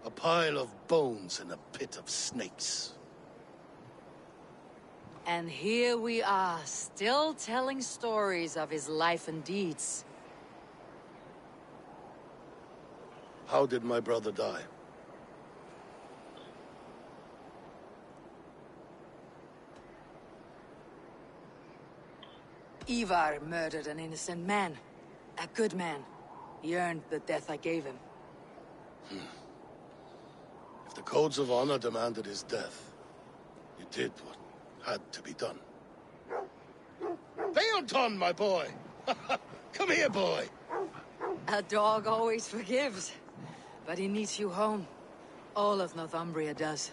A pile of bones in a pit of snakes. And here we are, still telling stories of his life and deeds. How did my brother die? Ivar murdered an innocent man. A good man. He earned the death I gave him. If the codes of honor demanded his death, you did what had to be done. Well done, my boy! Come here, boy! A dog always forgives. But he needs you home. All of Northumbria does.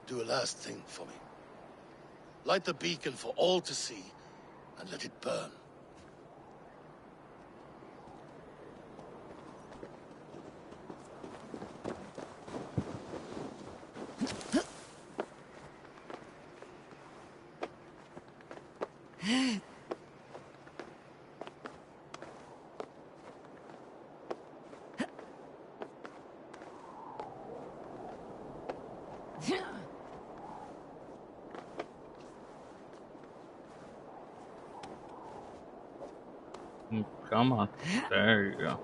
Do a last thing for me. Light the beacon for all to see, and let it burn. Come on. There you go.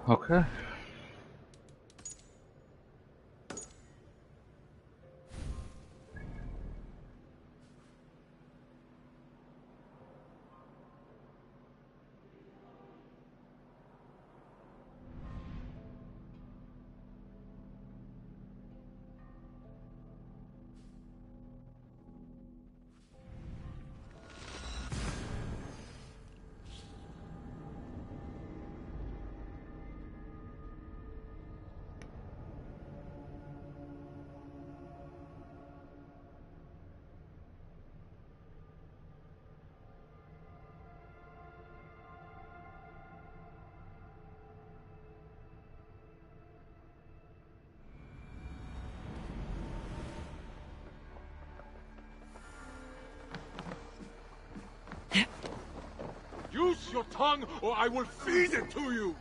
Okay. Use your tongue, or I will feed it to you!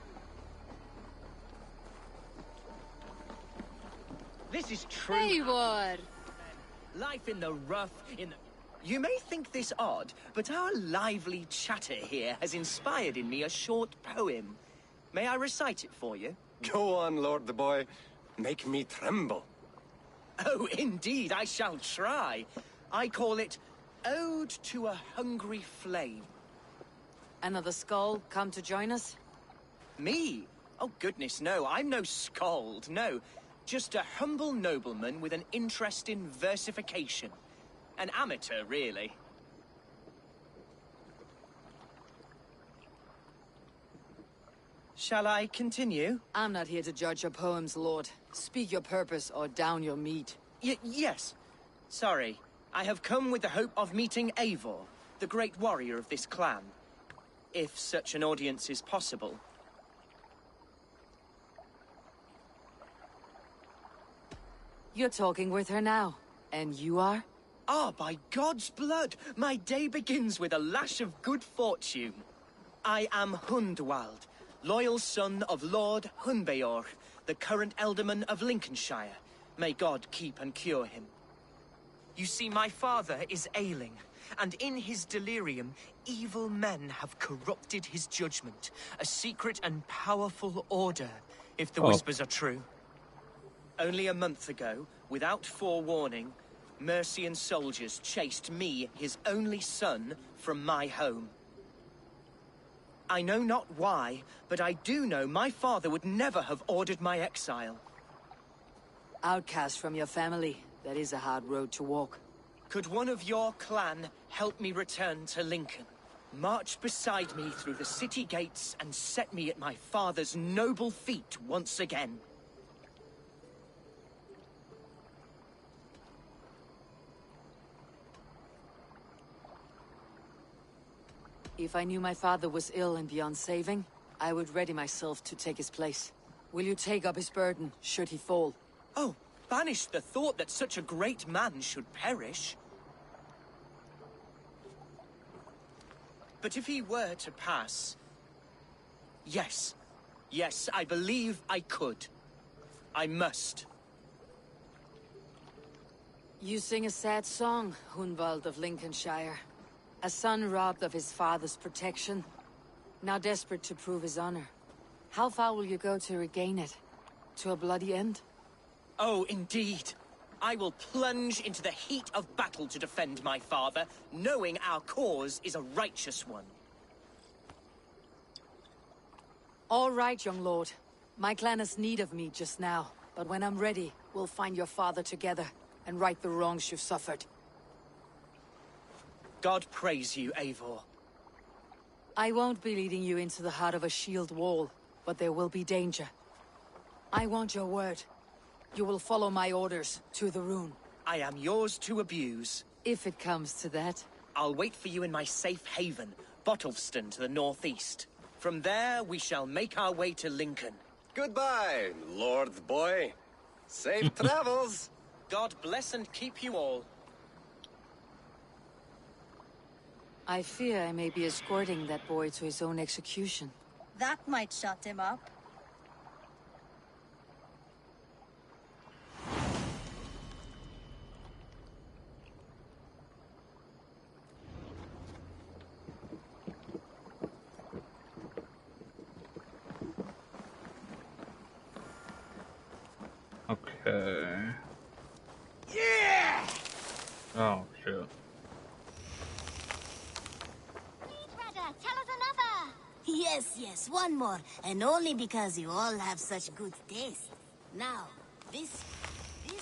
This is true. Eivor! Life in the rough, You may think this odd, but our lively chatter here has inspired in me a short poem. May I recite it for you? Go on, Lord the Boy. Make me tremble. Oh, indeed, I shall try. I call it Ode to a Hungry Flame. Another skull come to join us? Me? Oh, goodness, no. I'm no skald, no. Just a humble nobleman with an interest in versification. An amateur, really. Shall I continue? I'm not here to judge your poems, Lord. Speak your purpose or down your meat. Yes. Sorry. I have come with the hope of meeting Eivor, the great warrior of this clan. If such an audience is possible. You're talking with her now. And you are? Ah, by God's blood! My day begins with a lash of good fortune. I am Hundwald, loyal son of Lord Hunbeorh, the current Elderman of Lincolnshire. May God keep and cure him. You see, my father is ailing, and in his delirium, evil men have corrupted his judgment. A secret and powerful order, if the whispers are true. Only a month ago, without forewarning, Mercian soldiers chased me, his only son, from my home. I know not why, but I do know my father would never have ordered my exile. Outcast from your family. That is a hard road to walk. Could one of your clan help me return to Lincoln? March beside me through the city gates and set me at my father's noble feet once again. If I knew my father was ill and beyond saving, I would ready myself to take his place. Will you take up his burden, should he fall? Oh, banish the thought that such a great man should perish. But if he were to pass... Yes. Yes, I believe I could. I must. You sing a sad song, Hunwald of Lincolnshire. A son robbed of his father's protection, now desperate to prove his honor. How far will you go to regain it? To a bloody end? Oh, indeed. I will plunge into the heat of battle to defend my father, knowing our cause is a righteous one. All right, young lord. My clan has need of me just now, but when I'm ready, we'll find your father together and right the wrongs you've suffered. God praise you, Eivor. I won't be leading you into the heart of a shield wall, but there will be danger. I want your word. You will follow my orders to the rune. I am yours to abuse. If it comes to that. I'll wait for you in my safe haven, Bottleston to the northeast. From there, we shall make our way to Lincoln. Goodbye, Lord boy. Safe travels. God bless and keep you all. I fear I may be escorting that boy to his own execution. That might shut him up. Okay. Yeah! Oh, shit. Tell us another! Yes, yes, one more. And only because you all have such good taste. Now, this one...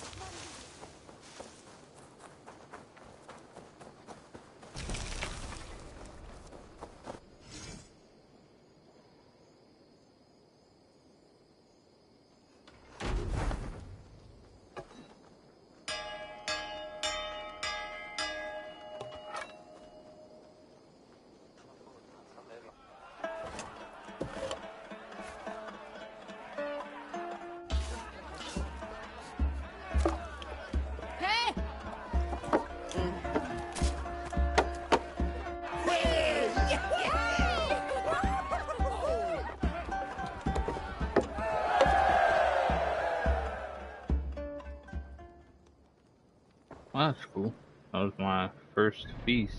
Well, that's cool. That was my first feast.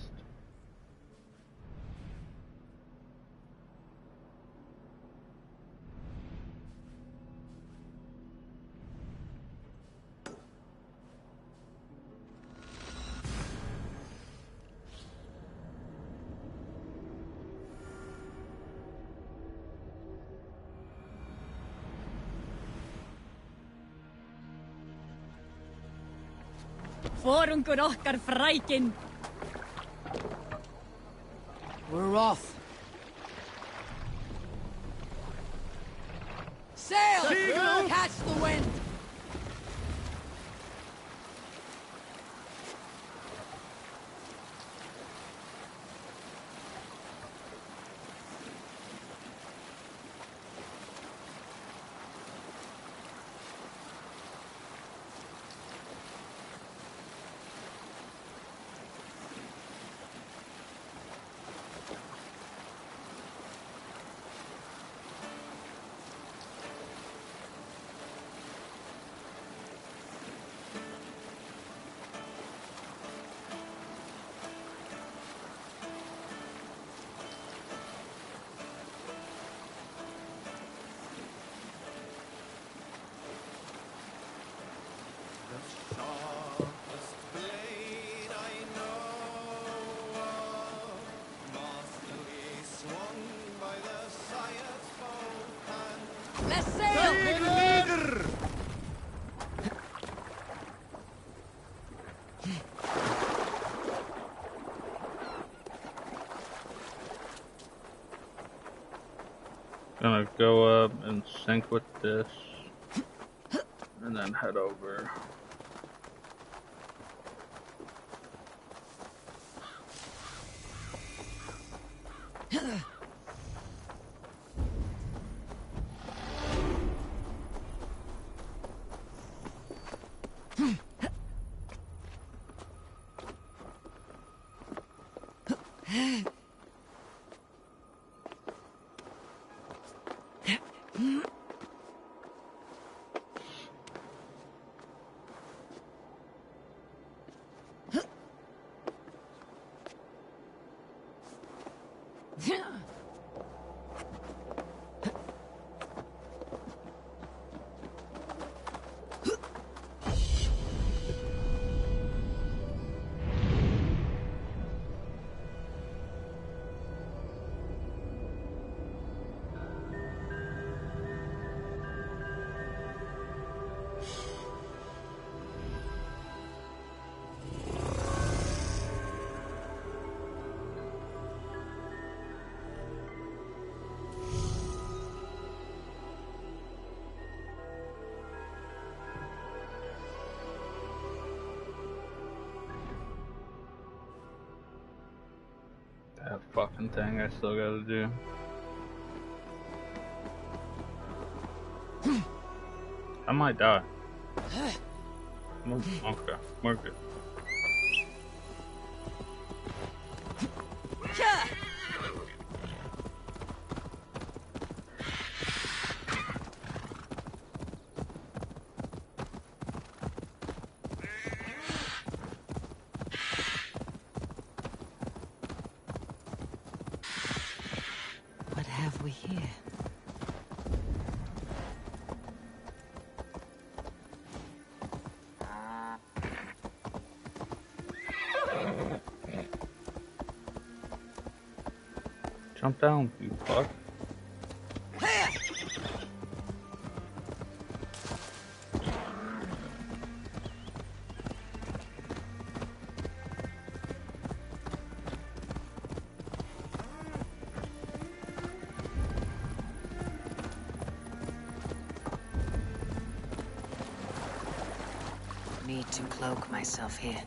Forungur okkar frækin. We're off. Sail! Catch the wind! Gonna go up and sync with this, and then head over. That fucking thing I still gotta do. I might die. Okay, we're good. What have we here? Jump down, you fuck. Need to cloak myself here.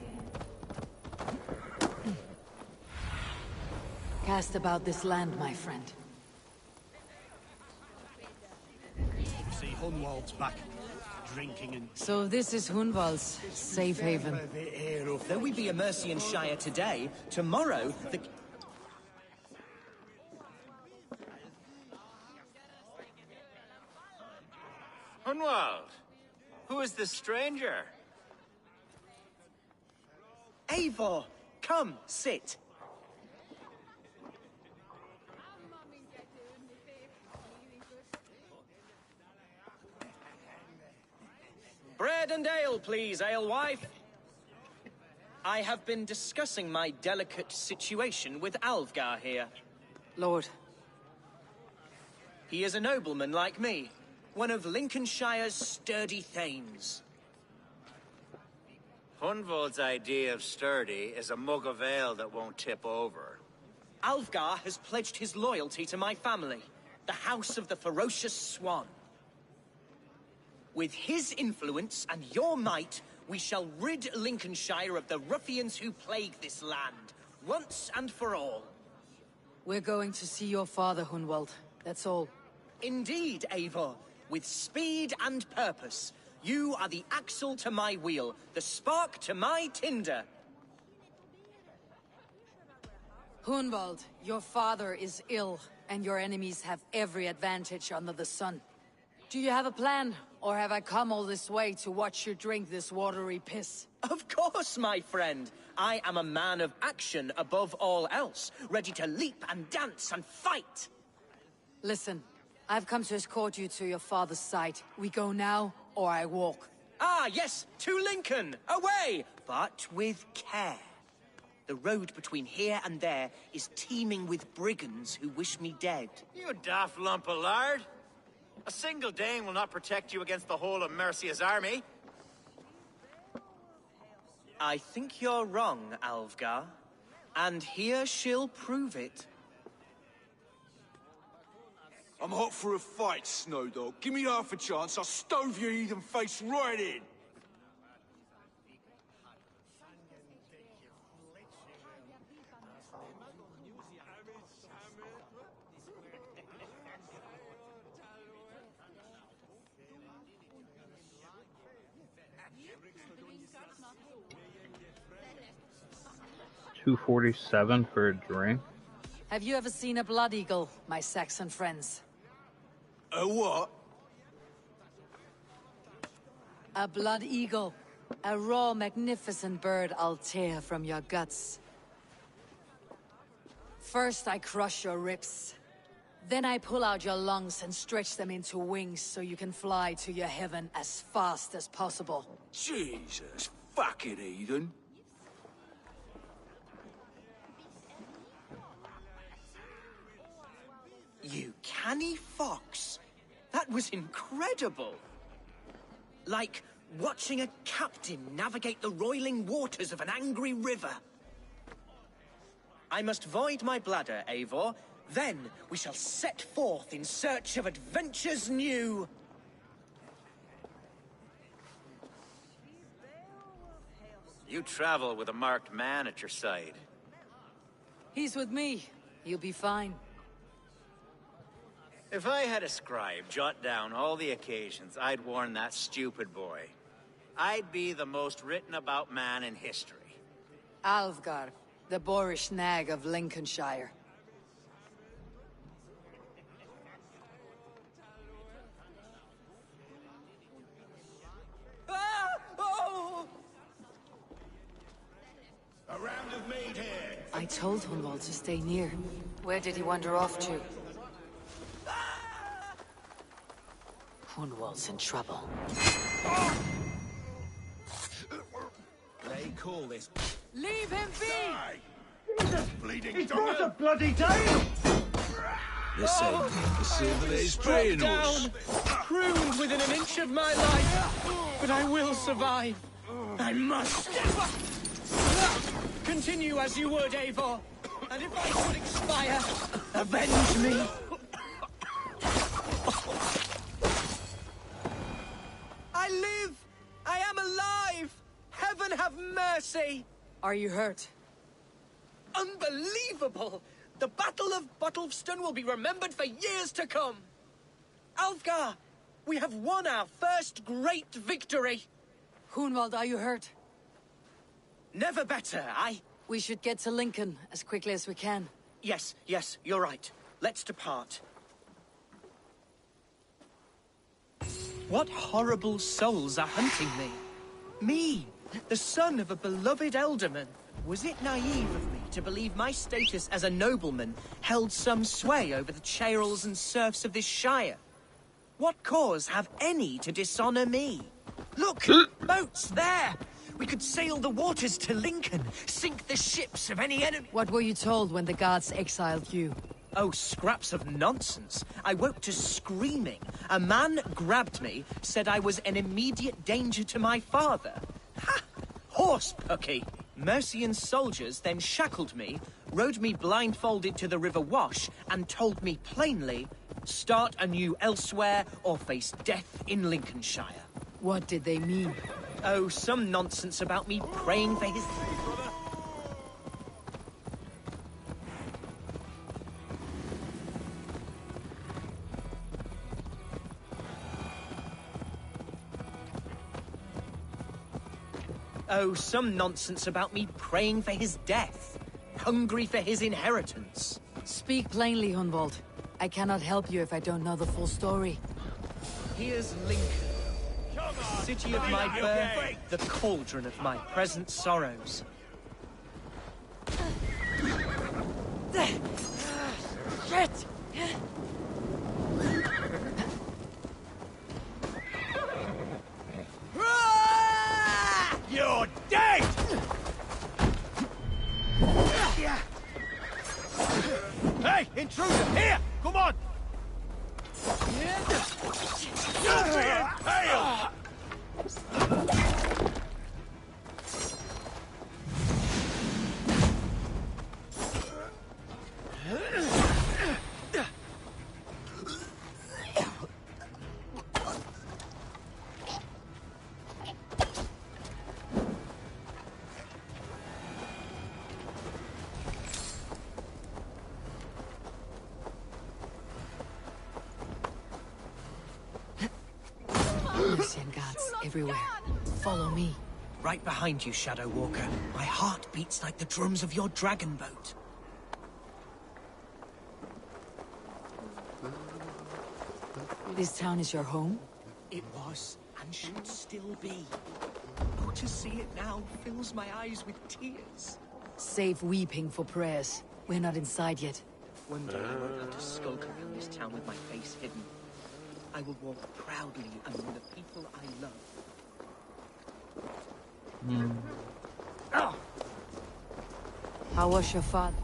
Cast about this land, my friend. See Hunwald's back, drinking and... So this is Hunwald's safe haven. Though we be a Mercian Shire today, tomorrow the... Hunwald, who is this stranger? Eivor, come, sit. Bread and ale, please, alewife. I have been discussing my delicate situation with Alvgar here. Lord. He is a nobleman like me, one of Lincolnshire's sturdy thanes. Hunwald's idea of sturdy is a mug of ale that won't tip over. Alvgar has pledged his loyalty to my family, the House of the Ferocious Swan. With his influence and your might, we shall rid Lincolnshire of the ruffians who plague this land, once and for all. We're going to see your father, Hunwald. That's all. Indeed, Eivor. With speed and purpose. You are the axle to my wheel, the spark to my tinder. Hunwald, your father is ill, and your enemies have every advantage under the sun. Do you have a plan, or have I come all this way to watch you drink this watery piss? Of course, my friend. I am a man of action above all else, ready to leap and dance and fight. Listen, I've come to escort you to your father's side. We go now, or I walk. Ah, yes, to Lincoln! Away! But with care. The road between here and there is teeming with brigands who wish me dead. You daft lump of lard! A single Dane will not protect you against the whole of Mercia's army. I think you're wrong, Alvgar. And here she'll prove it. I'm hot for a fight, Snowdog. Give me half a chance, I'll stove your heathen face right in. 247 for a drink. Have you ever seen a blood eagle, my Saxon friends? A what? A blood eagle. A raw, magnificent bird I'll tear from your guts. First I crush your ribs. Then I pull out your lungs and stretch them into wings so you can fly to your heaven as fast as possible. Jesus fucking heathen. You canny fox. That was incredible. Like watching a captain navigate the roiling waters of an angry river. I must void my bladder, Eivor. Then we shall set forth in search of adventures new. You travel with a marked man at your side. He's with me. You'll be fine. If I had a scribe jot down all the occasions I'd warn that stupid boy, I'd be the most written about man in history. Alfgar, the boorish nag of Lincolnshire. A round of mead here. I told Hunwald to stay near. Where did he wander off to? Hunwald's in trouble. They call this. Leave him be! Bleeding It's not a bloody day! Listen, the silver is praying us. Pruned within an inch of my life. But I will survive. I must. Continue as you would, Eivor. And if I should expire, avenge me. I live! I am alive! Heaven have mercy! Are you hurt? Unbelievable! The Battle of Bottlefston will be remembered for years to come! Alfgar, we have won our first great victory! Hunwald, are you hurt? Never better, We should get to Lincoln as quickly as we can. Yes, you're right. Let's depart. What horrible souls are hunting me? Me, the son of a beloved elderman. Was it naive of me to believe my status as a nobleman held some sway over the churls and serfs of this shire? What cause have any to dishonor me? Look! Boats there! We could sail the waters to Lincoln, sink the ships of any enemy. What were you told when the guards exiled you? Oh, scraps of nonsense. I woke to screaming. A man grabbed me, said I was an immediate danger to my father. Ha! Horse-pucky. Mercian soldiers then shackled me, rode me blindfolded to the River Wash, and told me plainly, start anew elsewhere or face death in Lincolnshire. What did they mean? Oh, some nonsense about me praying for his... Oh, some nonsense about me praying for his death. Hungry for his inheritance. Speak plainly, Hunwald. I cannot help you if I don't know the full story. Here's Lincoln. The city of my birth, the cauldron of my present sorrows. Shit! You're dead! Hey, intruder, here! Come on! You're being impaled! everywhere. Follow me. Right behind you, Shadow Walker. My heart beats like the drums of your dragon boat. This town is your home? It was, and should still be. Oh, to see it now fills my eyes with tears. Save weeping for prayers. We're not inside yet. One day I won't have to skulk around this town with my face hidden. I will walk proudly among the people I love. How was your father?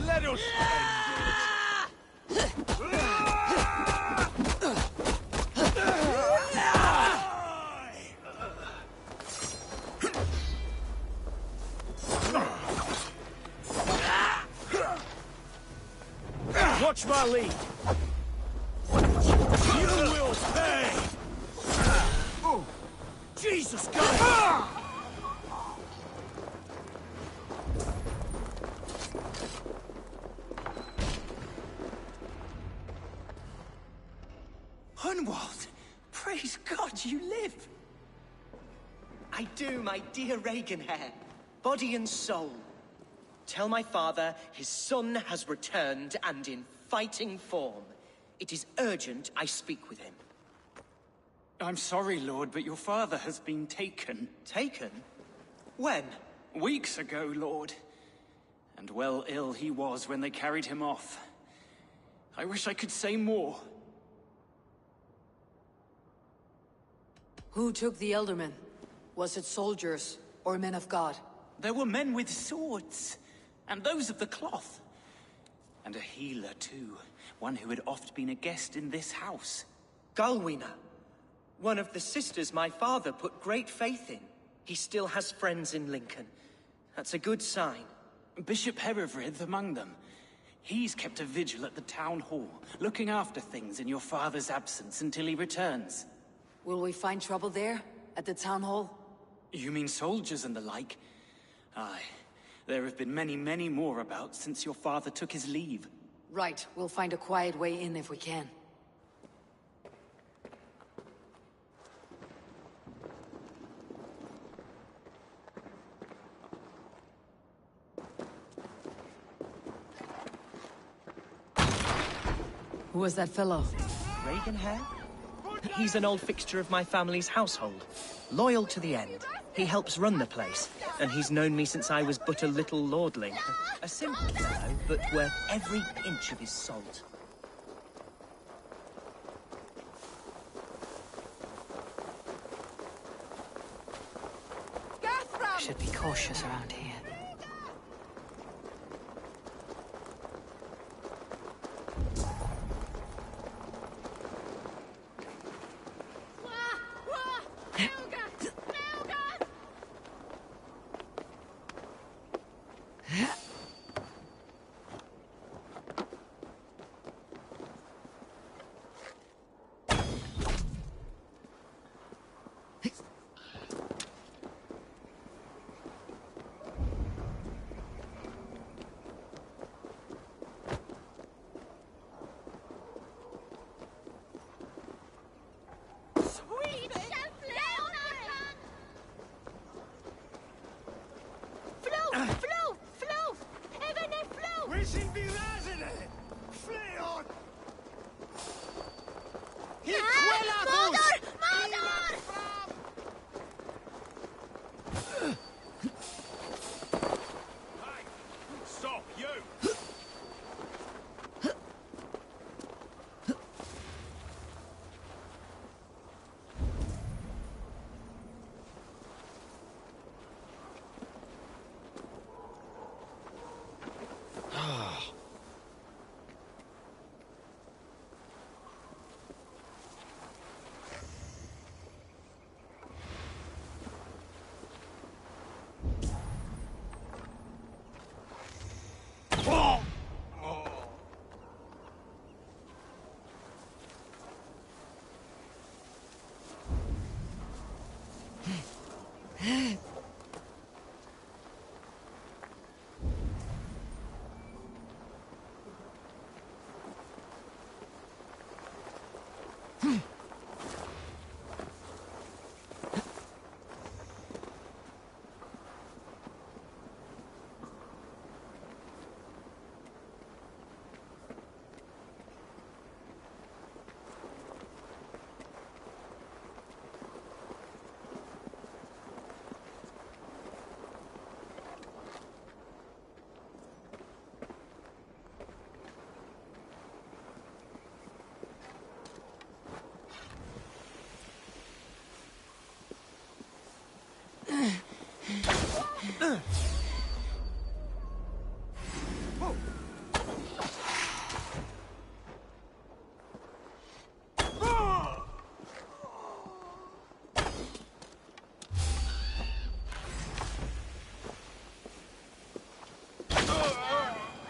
Let us Watch my lead. You will pay! Oh, Jesus, God! Hunwald! Praise God you live! I do, my dear Reaganhair. Body and soul. Tell my father his son has returned and in fighting form. It is urgent I speak with him. I'm sorry, Lord, but your father has been taken. Taken? When? Weeks ago, Lord. And well ill he was when they carried him off. I wish I could say more. Who took the Elderman? Was it soldiers or men of God? There were men with swords, and those of the cloth. And a healer, too. One who had oft been a guest in this house. Galwina. One of the sisters my father put great faith in. He still has friends in Lincoln. That's a good sign. Bishop Herefrith among them. He's kept a vigil at the town hall, looking after things in your father's absence until he returns. Will we find trouble there? At the town hall? You mean soldiers and the like? Aye. There have been many, many more about since your father took his leave. Right. We'll find a quiet way in if we can. Who was that fellow? Reaganhair? He's an old fixture of my family's household. Loyal to the end. He helps run the place, and he's known me since I was but a little lordling. A simple fellow, but worth every inch of his salt. Should be cautious around here. I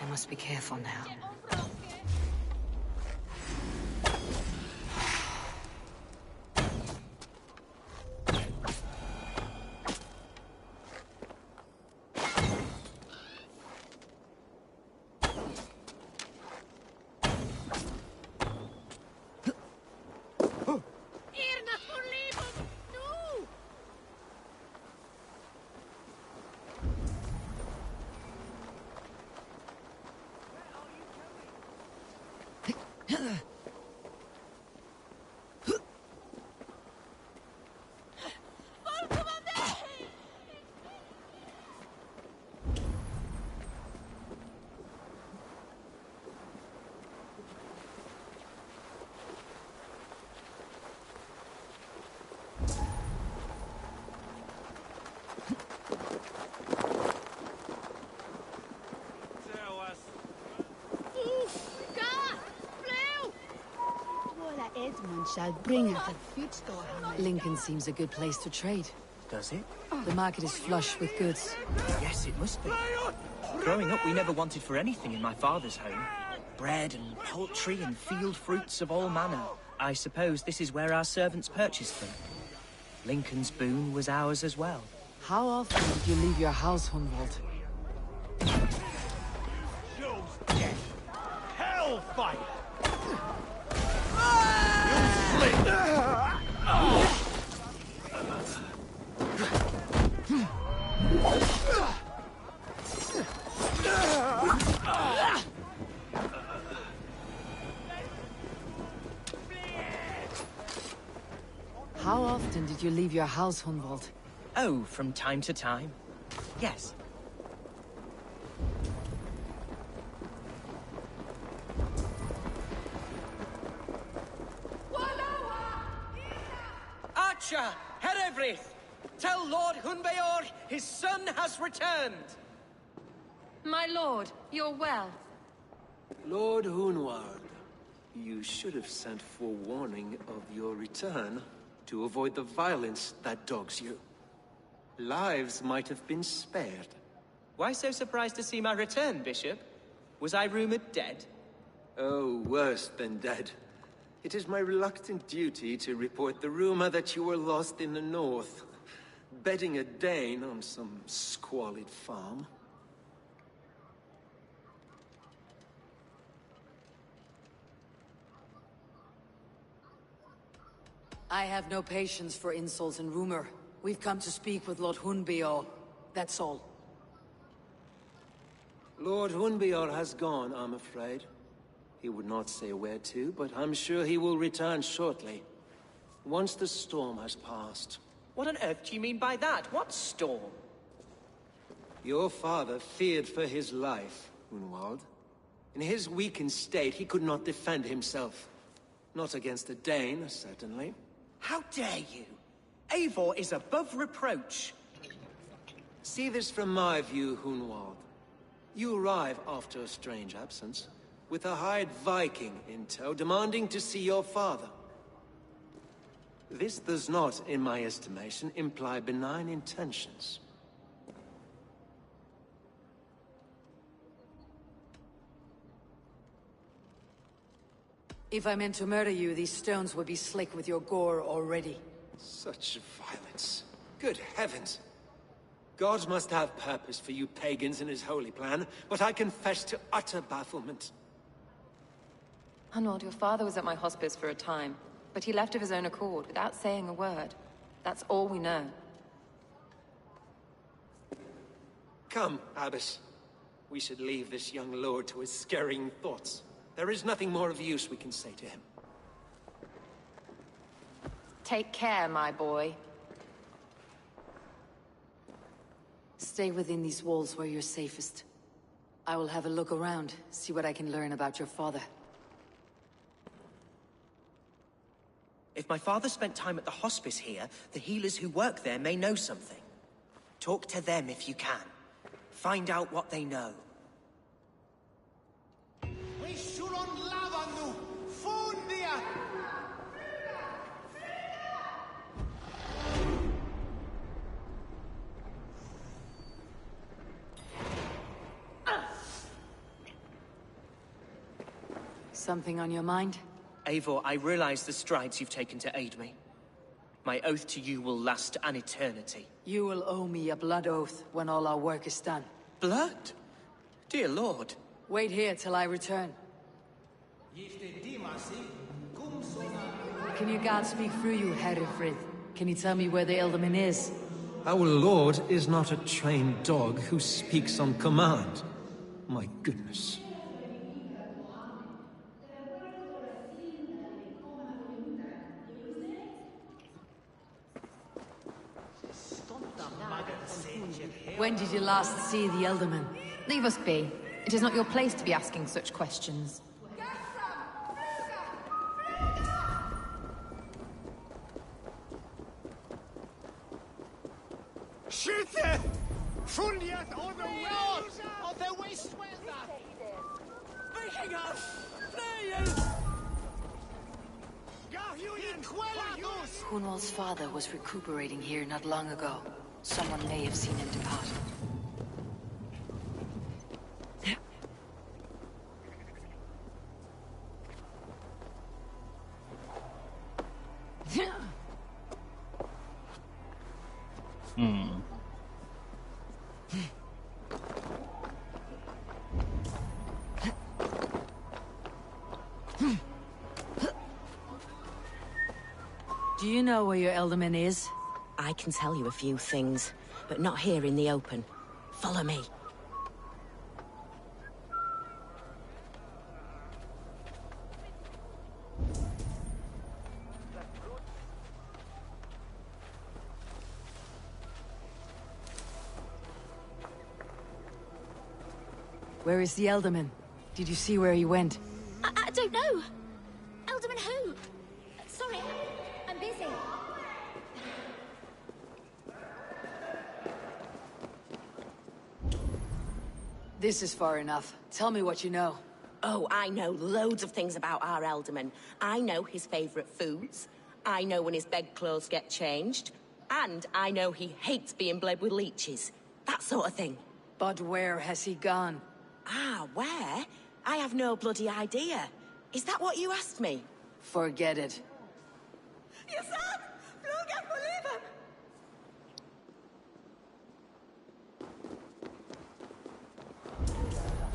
must be careful now. Edmund shall bring us a Lincoln seems a good place to trade. Does it? The market is flush with goods. Yes, it must be. Growing up, we never wanted for anything in my father's home. Bread and poultry and field fruits of all manner. I suppose this is where our servants purchased them. Lincoln's boon was ours as well. How often did you leave your house, Hunwald? Hellfire! How often did you leave your house, Hunwald? Oh, from time to time. Yes. Archer, Herevrith, tell Lord Hunbeor his son has returned. My lord, you're well. Lord Hunwald, you should have sent forewarning of your return to avoid the violence that dogs you. Lives might have been spared. Why so surprised to see my return, Bishop? Was I rumored dead? Oh, worse than dead. It is my reluctant duty to report the rumor that you were lost in the north, bedding a Dane on some squalid farm. I have no patience for insults and rumor. We've come to speak with Lord Hunbeor. That's all. Lord Hunbeor has gone, I'm afraid. He would not say where to, but I'm sure he will return shortly. Once the storm has passed. What on earth do you mean by that? What storm? Your father feared for his life, Hunwald. In his weakened state, he could not defend himself. Not against a Dane, certainly. How dare you? Eivor is above reproach. See this from my view, Hunwald. You arrive after a strange absence, with a hired Viking in tow, demanding to see your father. This does not, in my estimation, imply benign intentions. If I meant to murder you, these stones would be slick with your gore already. Such violence. Good heavens. God must have purpose for you pagans in his holy plan, but I confess to utter bafflement. Hunwald, your father was at my hospice for a time, but he left of his own accord without saying a word. That's all we know. Come, Abbess. We should leave this young lord to his scurrying thoughts. There is nothing more of use we can say to him. Take care, my boy. Stay within these walls where you're safest. I will have a look around, see what I can learn about your father. If my father spent time at the hospice here, the healers who work there may know something. Talk to them if you can. Find out what they know. Something on your mind? Eivor, I realize the strides you've taken to aid me. My oath to you will last an eternity. You will owe me a blood oath when all our work is done. Blood? Dear Lord. Wait here till I return. Can your god speak through you, Herefrith? Can you tell me where the Elderman is? Our lord is not a trained dog who speaks on command. My goodness. When did you last see the Elderman? Leave us be. It is not your place to be asking such questions. Schütte! Fundiert on the walls of the waste weather! Vikingers! Fly! Hunwald's father was recuperating here not long ago. Someone may have seen him depart. Do you know where your Elderman is? I can tell you a few things, but not here in the open. Follow me. Where is the Elderman? Did you see where he went? I don't know. Elderman who? Sorry, I'm busy. This is far enough. Tell me what you know. Oh, I know loads of things about our Elderman. I know his favorite foods. I know when his bedclothes get changed. And I know he hates being bled with leeches. That sort of thing. But where has he gone? Ah, where? I have no bloody idea. Is that what you asked me? Forget it. You said! You can't believe it!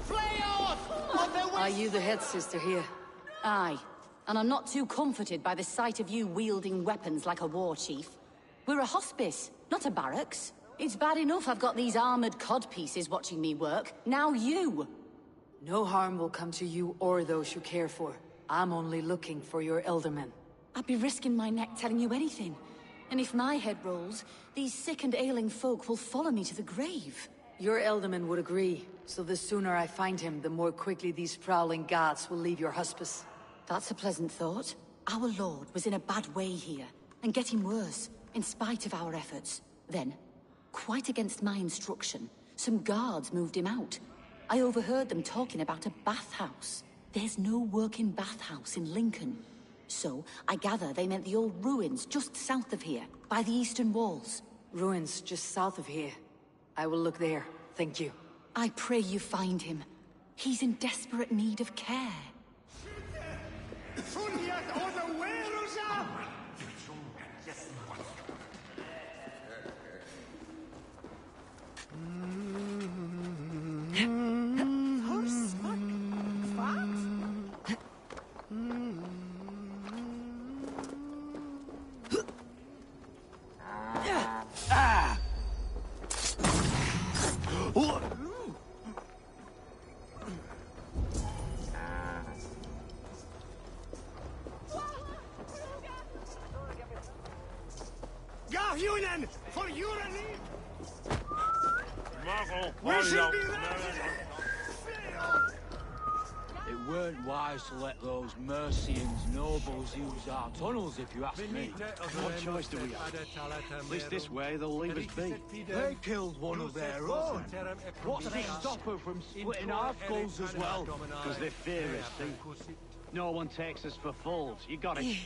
Fly off! Are you the head sister here? Aye. And I'm not too comforted by the sight of you wielding weapons like a war chief. We're a hospice, not a barracks. It's bad enough I've got these armored codpieces watching me work. Now you! No harm will come to you or those you care for. I'm only looking for your Elderman. I'd be risking my neck telling you anything. And if my head rolls, these sick and ailing folk will follow me to the grave. Your Elderman would agree. So the sooner I find him, the more quickly these prowling gods will leave your hospice. That's a pleasant thought. Our lord was in a bad way here, and getting worse, in spite of our efforts. Then, quite against my instruction, some guards moved him out. I overheard them talking about a bathhouse. There's no working bathhouse in Lincoln. So, I gather they meant the old ruins just south of here, by the eastern walls. Ruins just south of here. I will look there. Thank you. I pray you find him. He's in desperate need of care. men! For your relief! We should be It weren't wise to let those Mercians nobles use our tunnels, if you ask me. What choice do we have? At least this way they'll leave us be. They killed one of their own. What's to stop her from splitting our skulls as well? Because they fear us, see? No one takes us for fools. You got it.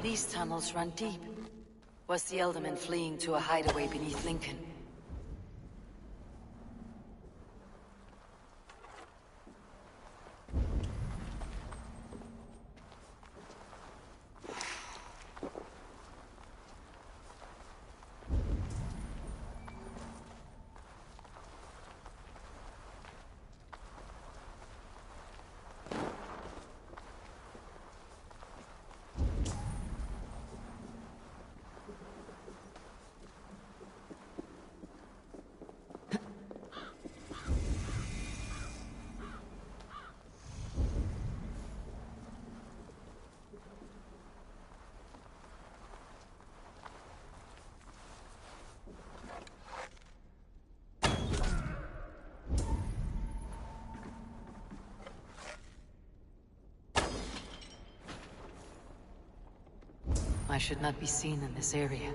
These tunnels run deep. Was the Elderman fleeing to a hideaway beneath Lincoln? I should not be seen in this area.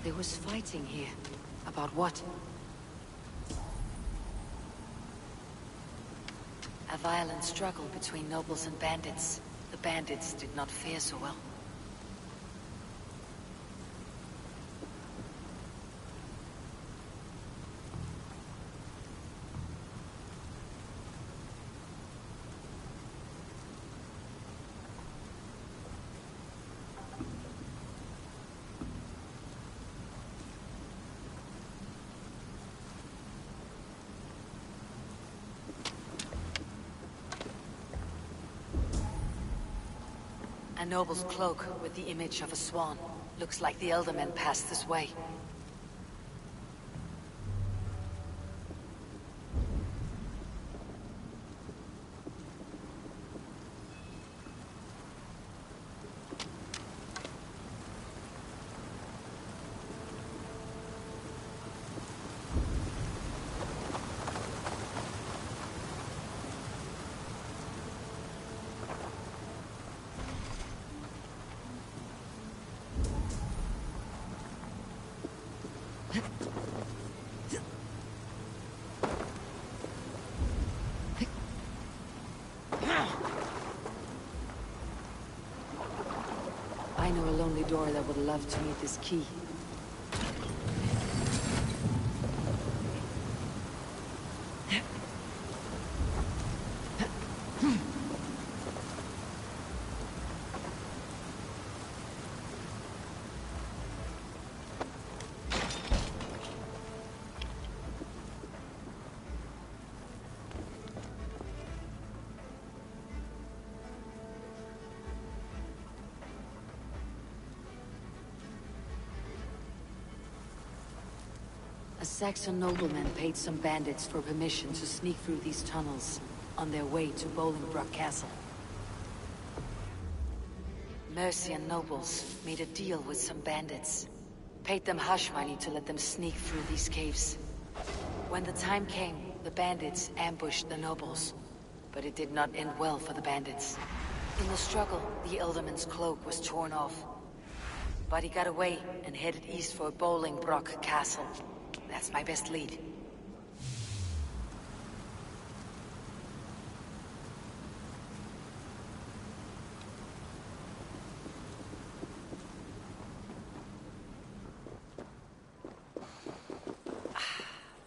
There was fighting here. About what? A violent struggle between nobles and bandits. The bandits did not fare so well. A noble's cloak with the image of a swan. Looks like the Eldermen passed this way. I know a lonely door that would love to meet this key. A Saxon nobleman paid some bandits for permission to sneak through these tunnels on their way to Bolingbroke Castle. Mercian nobles made a deal with some bandits. Paid them hush money to let them sneak through these caves. When the time came, the bandits ambushed the nobles. But it did not end well for the bandits. In the struggle, the Elderman's cloak was torn off. But he got away and headed east for Bolingbroke Castle. That's my best lead.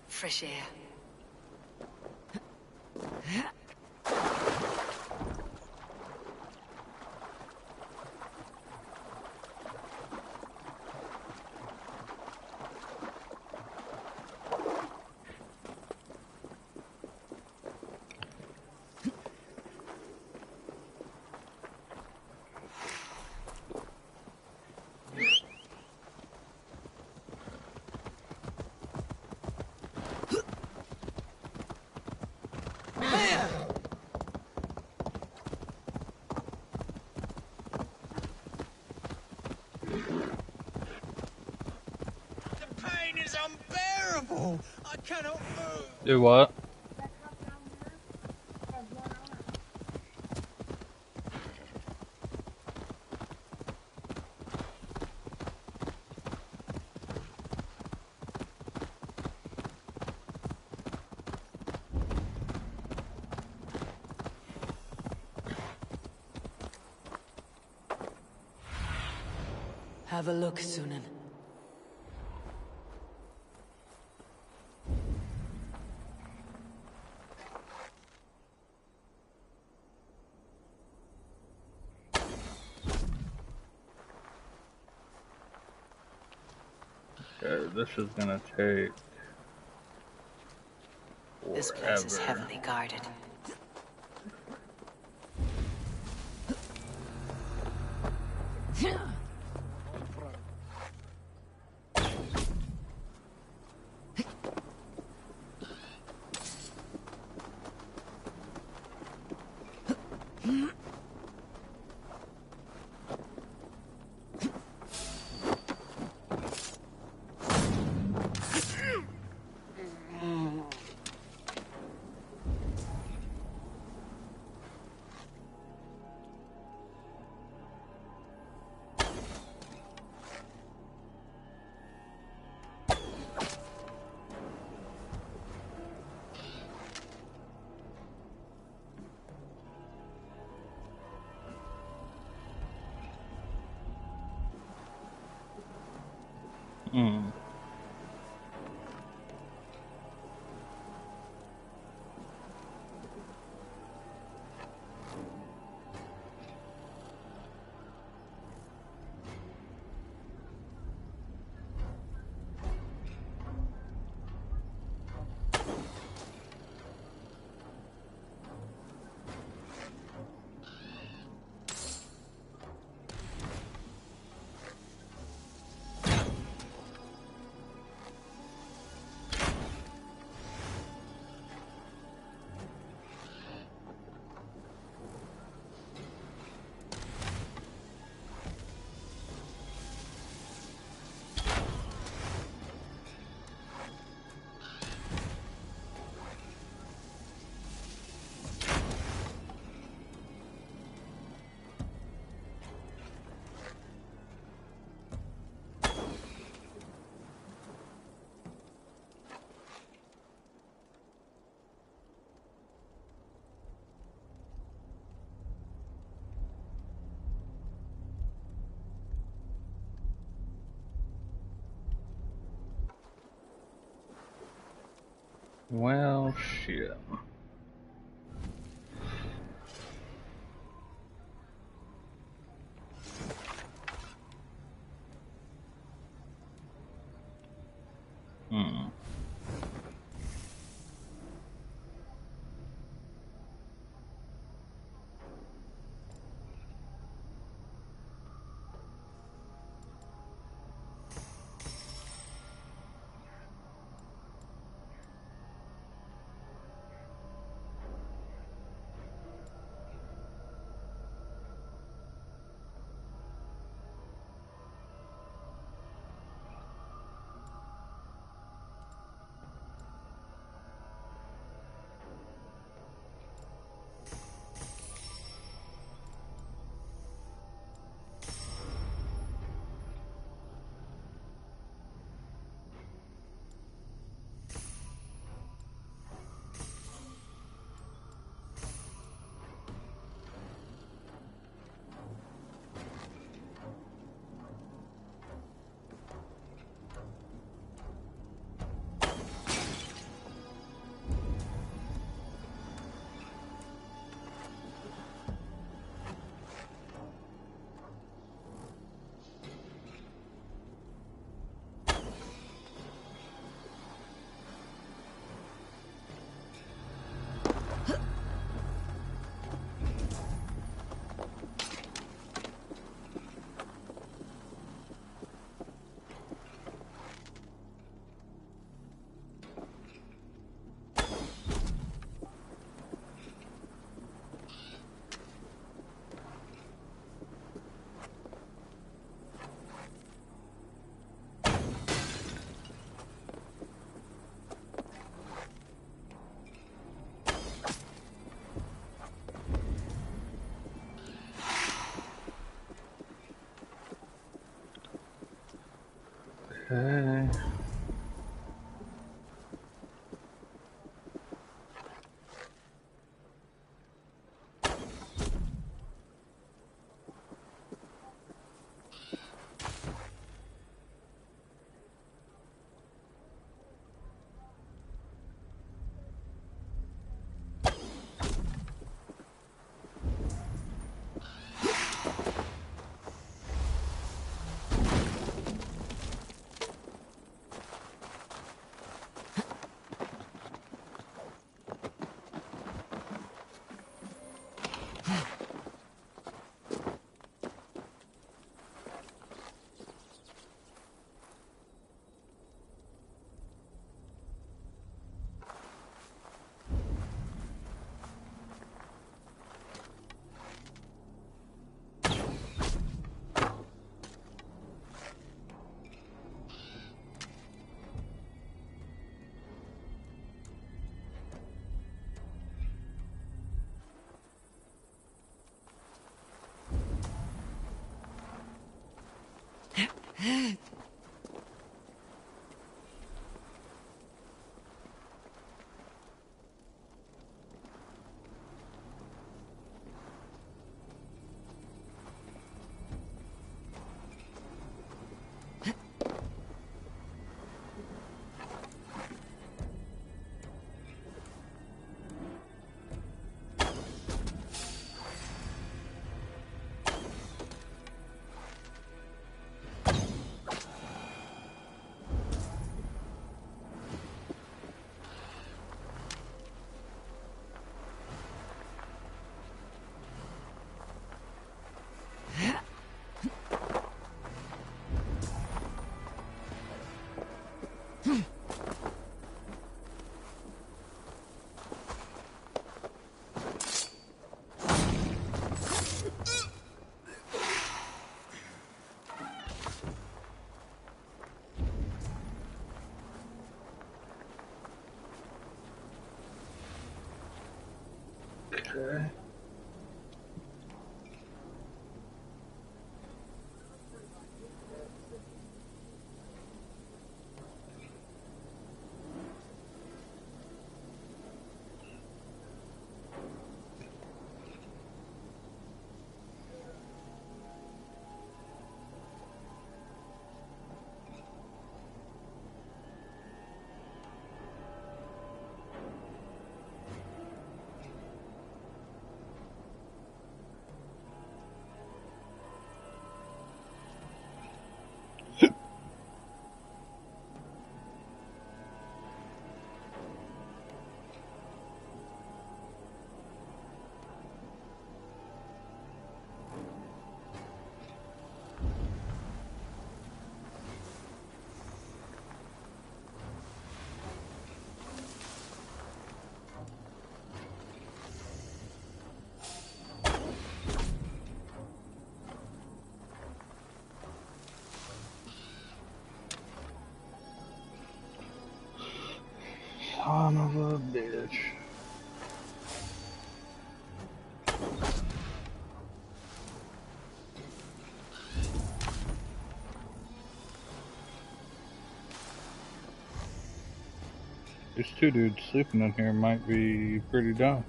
Fresh air. Unbearable! I cannot move! Do what? Have a look, Sunan. Okay, this is gonna take This place is heavily guarded. Hmm. Well, shit. Hmm. Okay. Okay. Son of a bitch. These two dudes sleeping in here might be pretty dumb.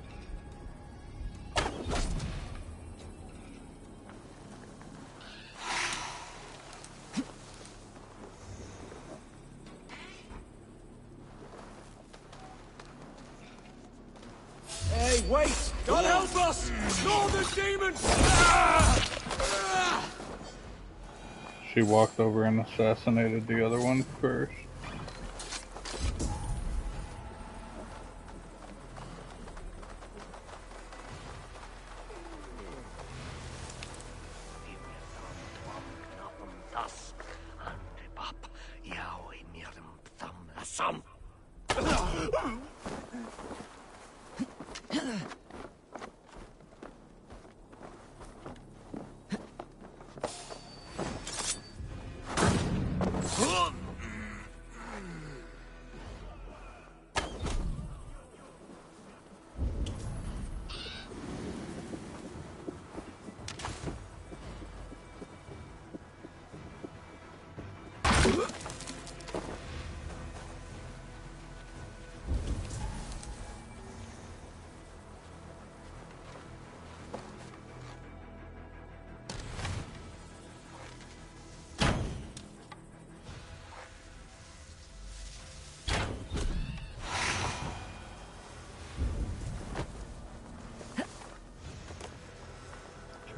Hey, wait! God help us! Northern demons! She walked over and assassinated the other one first.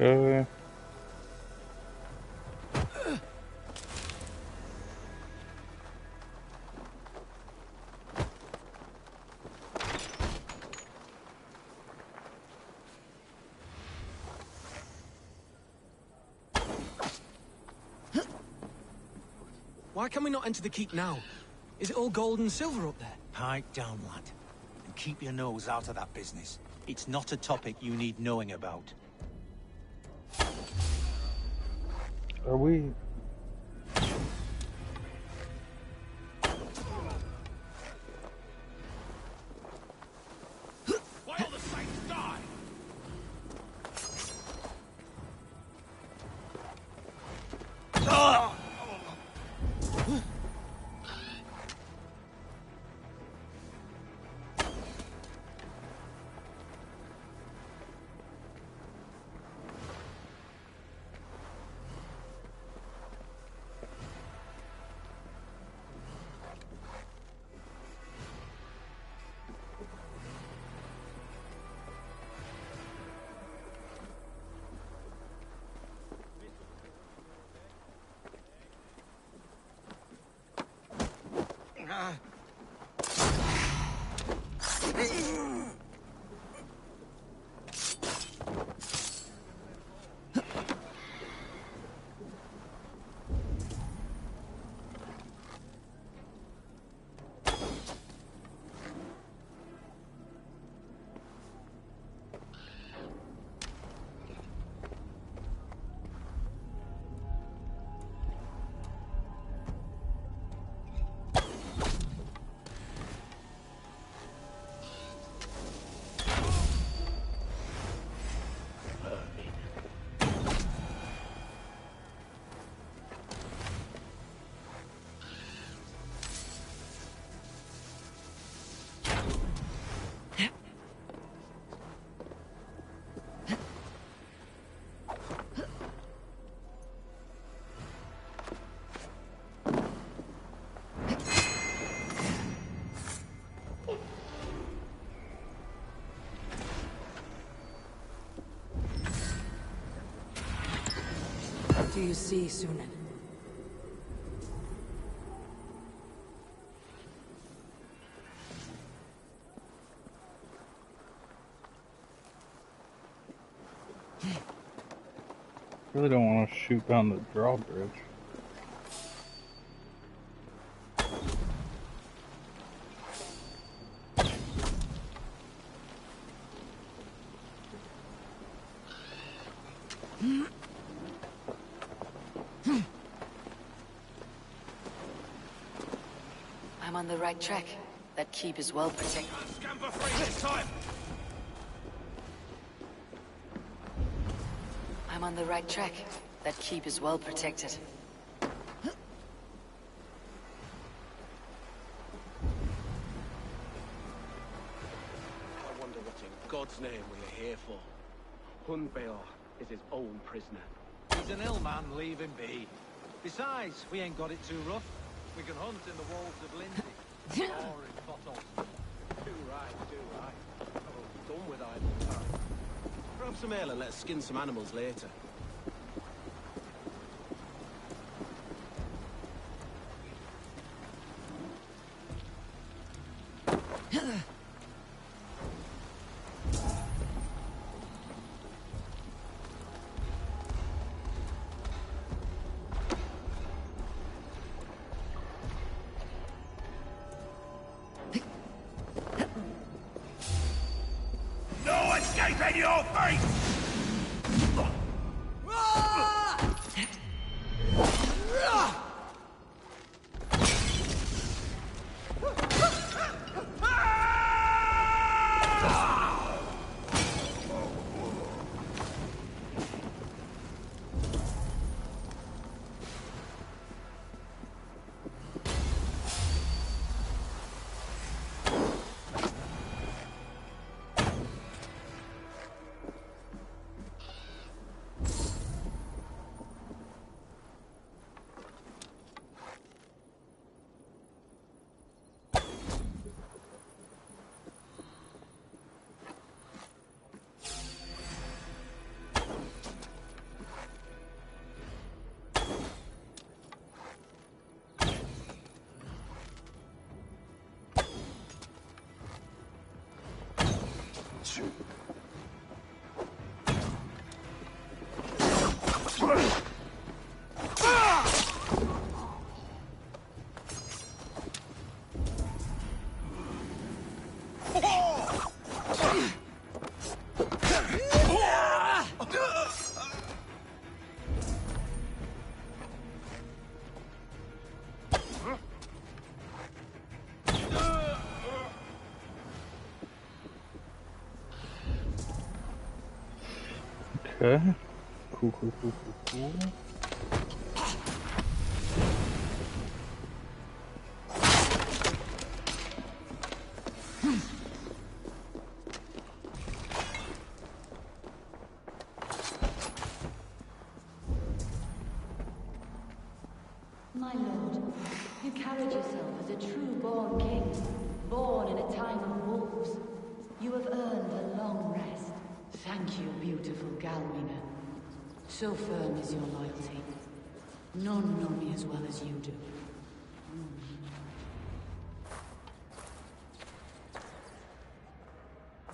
Okay. Why can we not enter the keep now? Is it all gold and silver up there? Pipe down, lad. And keep your nose out of that business. It's not a topic you need knowing about. Are we... Why all the saints die? Do you see, Sunan? Really don't want to shoot down the drawbridge. I'm on the right track. That keep is well protected. Scamper free this time! I'm on the right track. That keep is well protected. I wonder what in God's name we are here for. Hunbeor is his own prisoner. He's an ill man, leave him be. Besides, we ain't got it too rough. We can hunt in the walls of Lindsay. Or in bottles. Too right. Oh, done with idle time. Grab some ale and let's skin some animals later. No escaping your fate! Okay. Cool. My lord, you carried yourself as a true-born king, born in a time of wolves. You have earned a long rest. Thank you, beautiful Galwina. So firm is your loyalty. None know me as well as you do.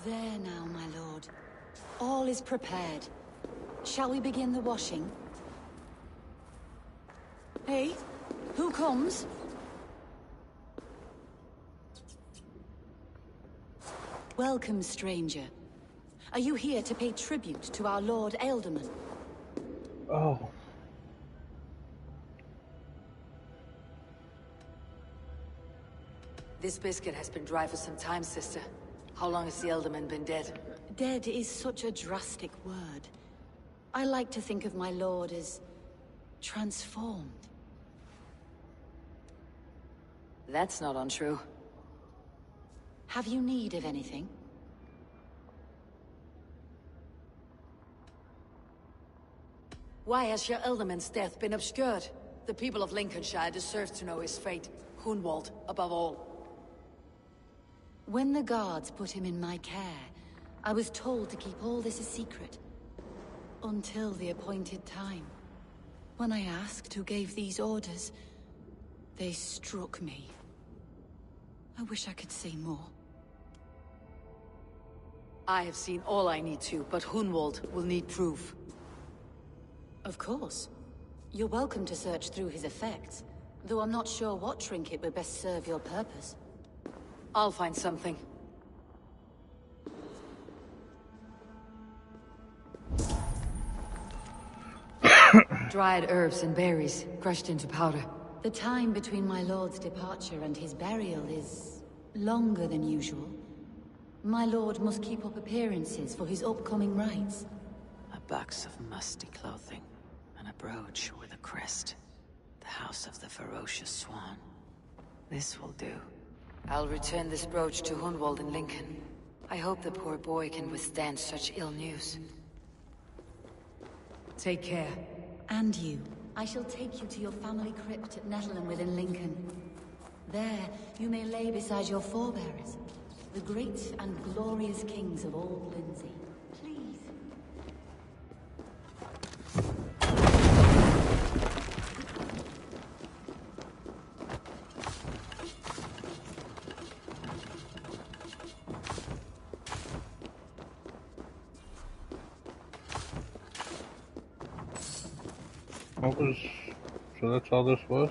There now, my lord. All is prepared. Shall we begin the washing? Hey, who comes? Welcome, stranger. Are you here to pay tribute to our Lord Ealdorman? Oh. This biscuit has been dry for some time, sister. How long has the Ealdorman been dead? Dead is such a drastic word. I like to think of my lord as transformed. That's not untrue. Have you need of anything? Why has your Ealdorman's death been obscured? The people of Lincolnshire deserve to know his fate. Hunwald, above all. When the guards put him in my care, I was told to keep all this a secret. Until the appointed time. When I asked who gave these orders, they struck me. I wish I could say more. I have seen all I need to, but Hunwald will need proof. Of course. You're welcome to search through his effects, though I'm not sure what trinket would best serve your purpose. I'll find something. Dried herbs and berries, crushed into powder. The time between my lord's departure and his burial is Longer than usual. My lord must keep up appearances for his upcoming rites. A box of musty clothing, and a brooch with a crest. The House of the Ferocious Swan. This will do. I'll return this brooch to Hunwald and Lincoln. I hope the poor boy can withstand such ill news. Take care. And you. I shall take you to your family crypt at Nettleton within Lincoln. There, you may lay beside your forebearers, the great and glorious kings of old Lindsey. Please. What was... So that's all this was?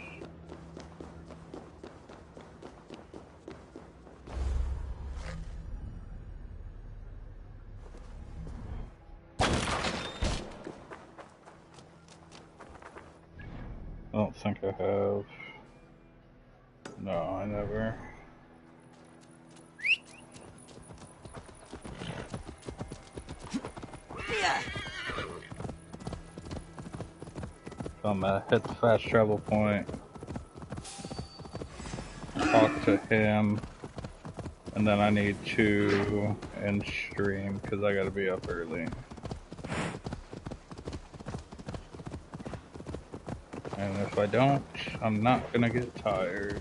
I don't think I have. No, I never. So I'm gonna hit the fast travel point, talk to him, and then I need to end stream because I gotta be up early. And if I don't, I'm not gonna get tired.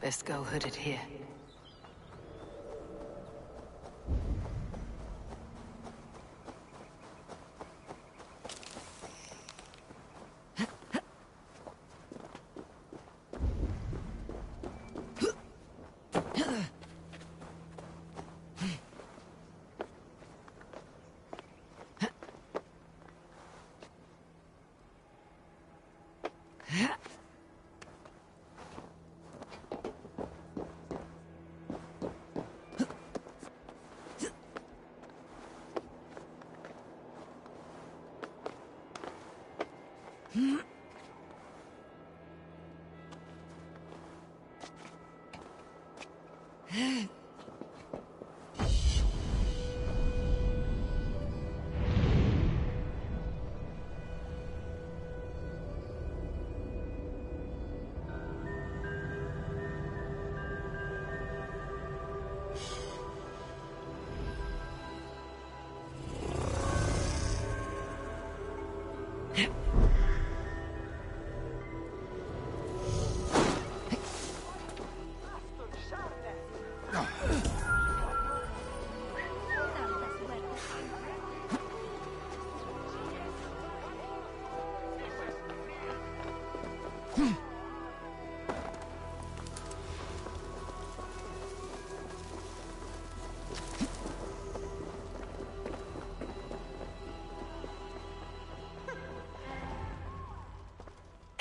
Best go hooded here.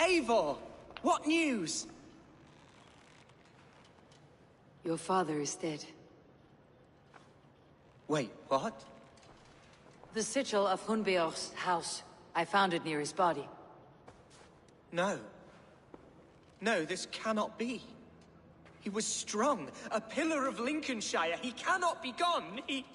Eivor! What news? Your father is dead. Wait, what? The sigil of Hunbeor's house. I found it near his body. No. No, this cannot be. He was strong, a pillar of Lincolnshire. He cannot be gone. He...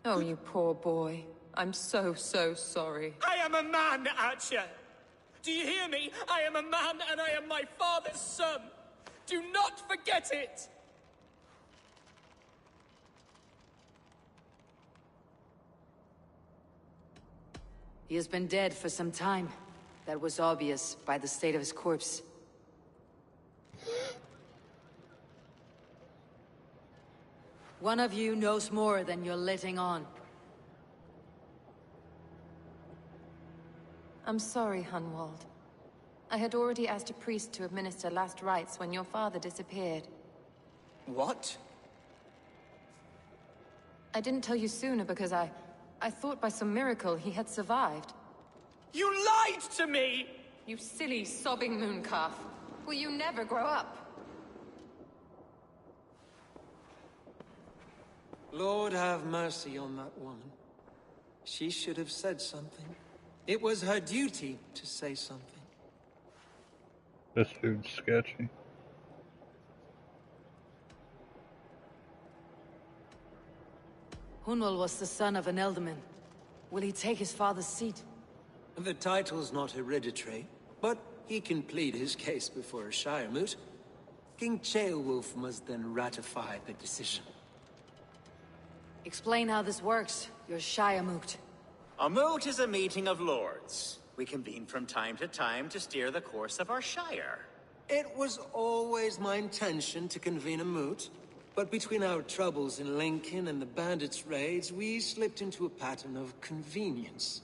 Oh, you poor boy. I'm so sorry. I am a man, Archer. Do you hear me? I am a man and I am my father's son. Do not forget it! He has been dead for some time. That was obvious by the state of his corpse. One of you knows more than you're letting on. I'm sorry, Hunwald. I had already asked a priest to administer last rites when your father disappeared. What? I didn't tell you sooner because I thought by some miracle he had survived. You lied to me! You silly, sobbing mooncalf. Will you never grow up? Lord have mercy on that woman. She should have said something. It was her duty to say something. This dude's sketchy. Hunwald was the son of an Elderman. Will he take his father's seat? The title's not hereditary, but he can plead his case before a Shire moot. King Ceolwulf must then ratify the decision. Explain how this works, your Shire moot. A moot is a meeting of lords. We convene from time to time to steer the course of our Shire. It was always my intention to convene a moot, but between our troubles in Lincoln and the bandits' raids, we slipped into a pattern of convenience.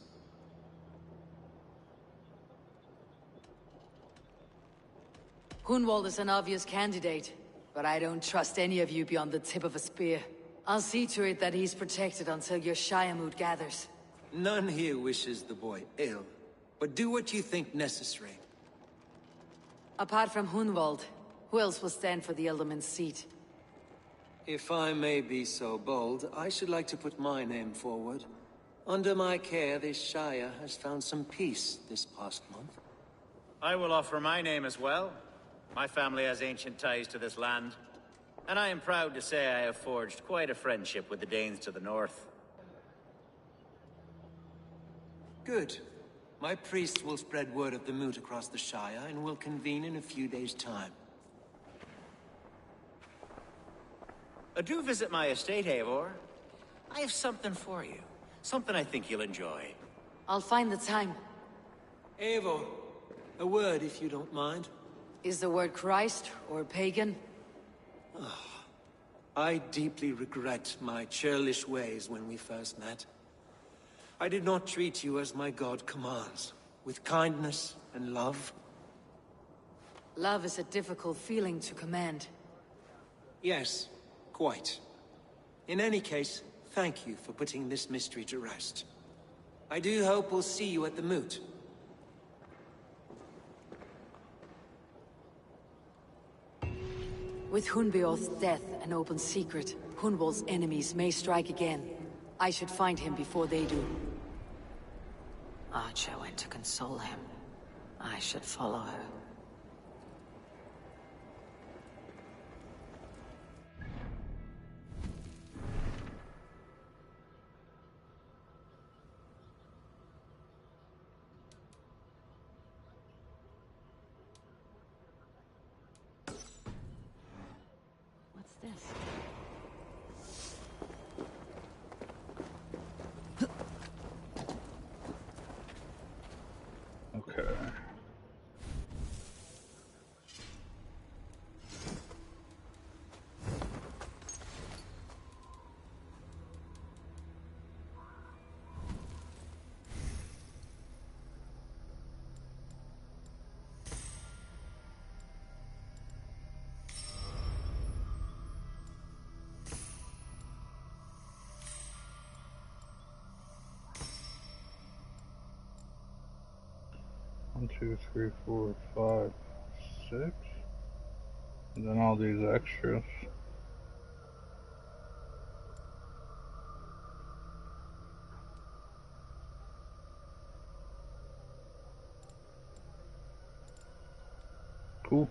Hunwald is an obvious candidate, but I don't trust any of you beyond the tip of a spear. I'll see to it that he's protected until your Shire moot gathers. None here wishes the boy ill, but do what you think necessary. Apart from Hunwald, who else will stand for the Elderman's seat? If I may be so bold, I should like to put my name forward. Under my care, this Shire has found some peace this past month. I will offer my name as well. My family has ancient ties to this land, and I am proud to say I have forged quite a friendship with the Danes to the north. Good. My priests will spread word of the moot across the Shire, and will convene in a few days' time. Do visit my estate, Eivor. I have something for you. Something I think you'll enjoy. I'll find the time. Eivor, a word if you don't mind. Is the word Christ or pagan? I deeply regret my churlish ways when we first met. I did not treat you as my god commands, with kindness and love. Love is a difficult feeling to command. Yes, quite. In any case, thank you for putting this mystery to rest. I do hope we'll see you at the moot. With Hunbeorth's death an open secret, Hunwald's enemies may strike again. I should find him before they do. Archer went to console him. I should follow her. What's this? Okay. One, two, three, four, five, 6. And then all these extras. Cool.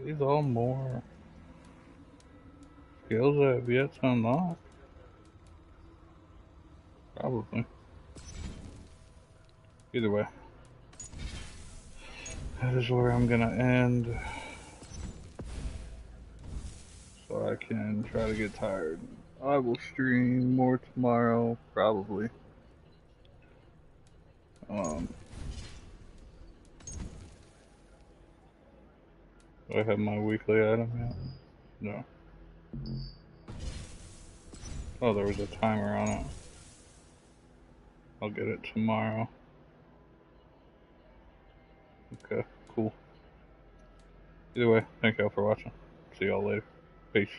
these all more skills I have yet to unlock? Probably. Either way. That is where I'm gonna end. So I can try to get tired. I will stream more tomorrow, probably. Do I have my weekly item yet? No. Oh, there was a timer on it. I'll get it tomorrow. Okay, cool. Either way, thank y'all for watching. See y'all later. Peace.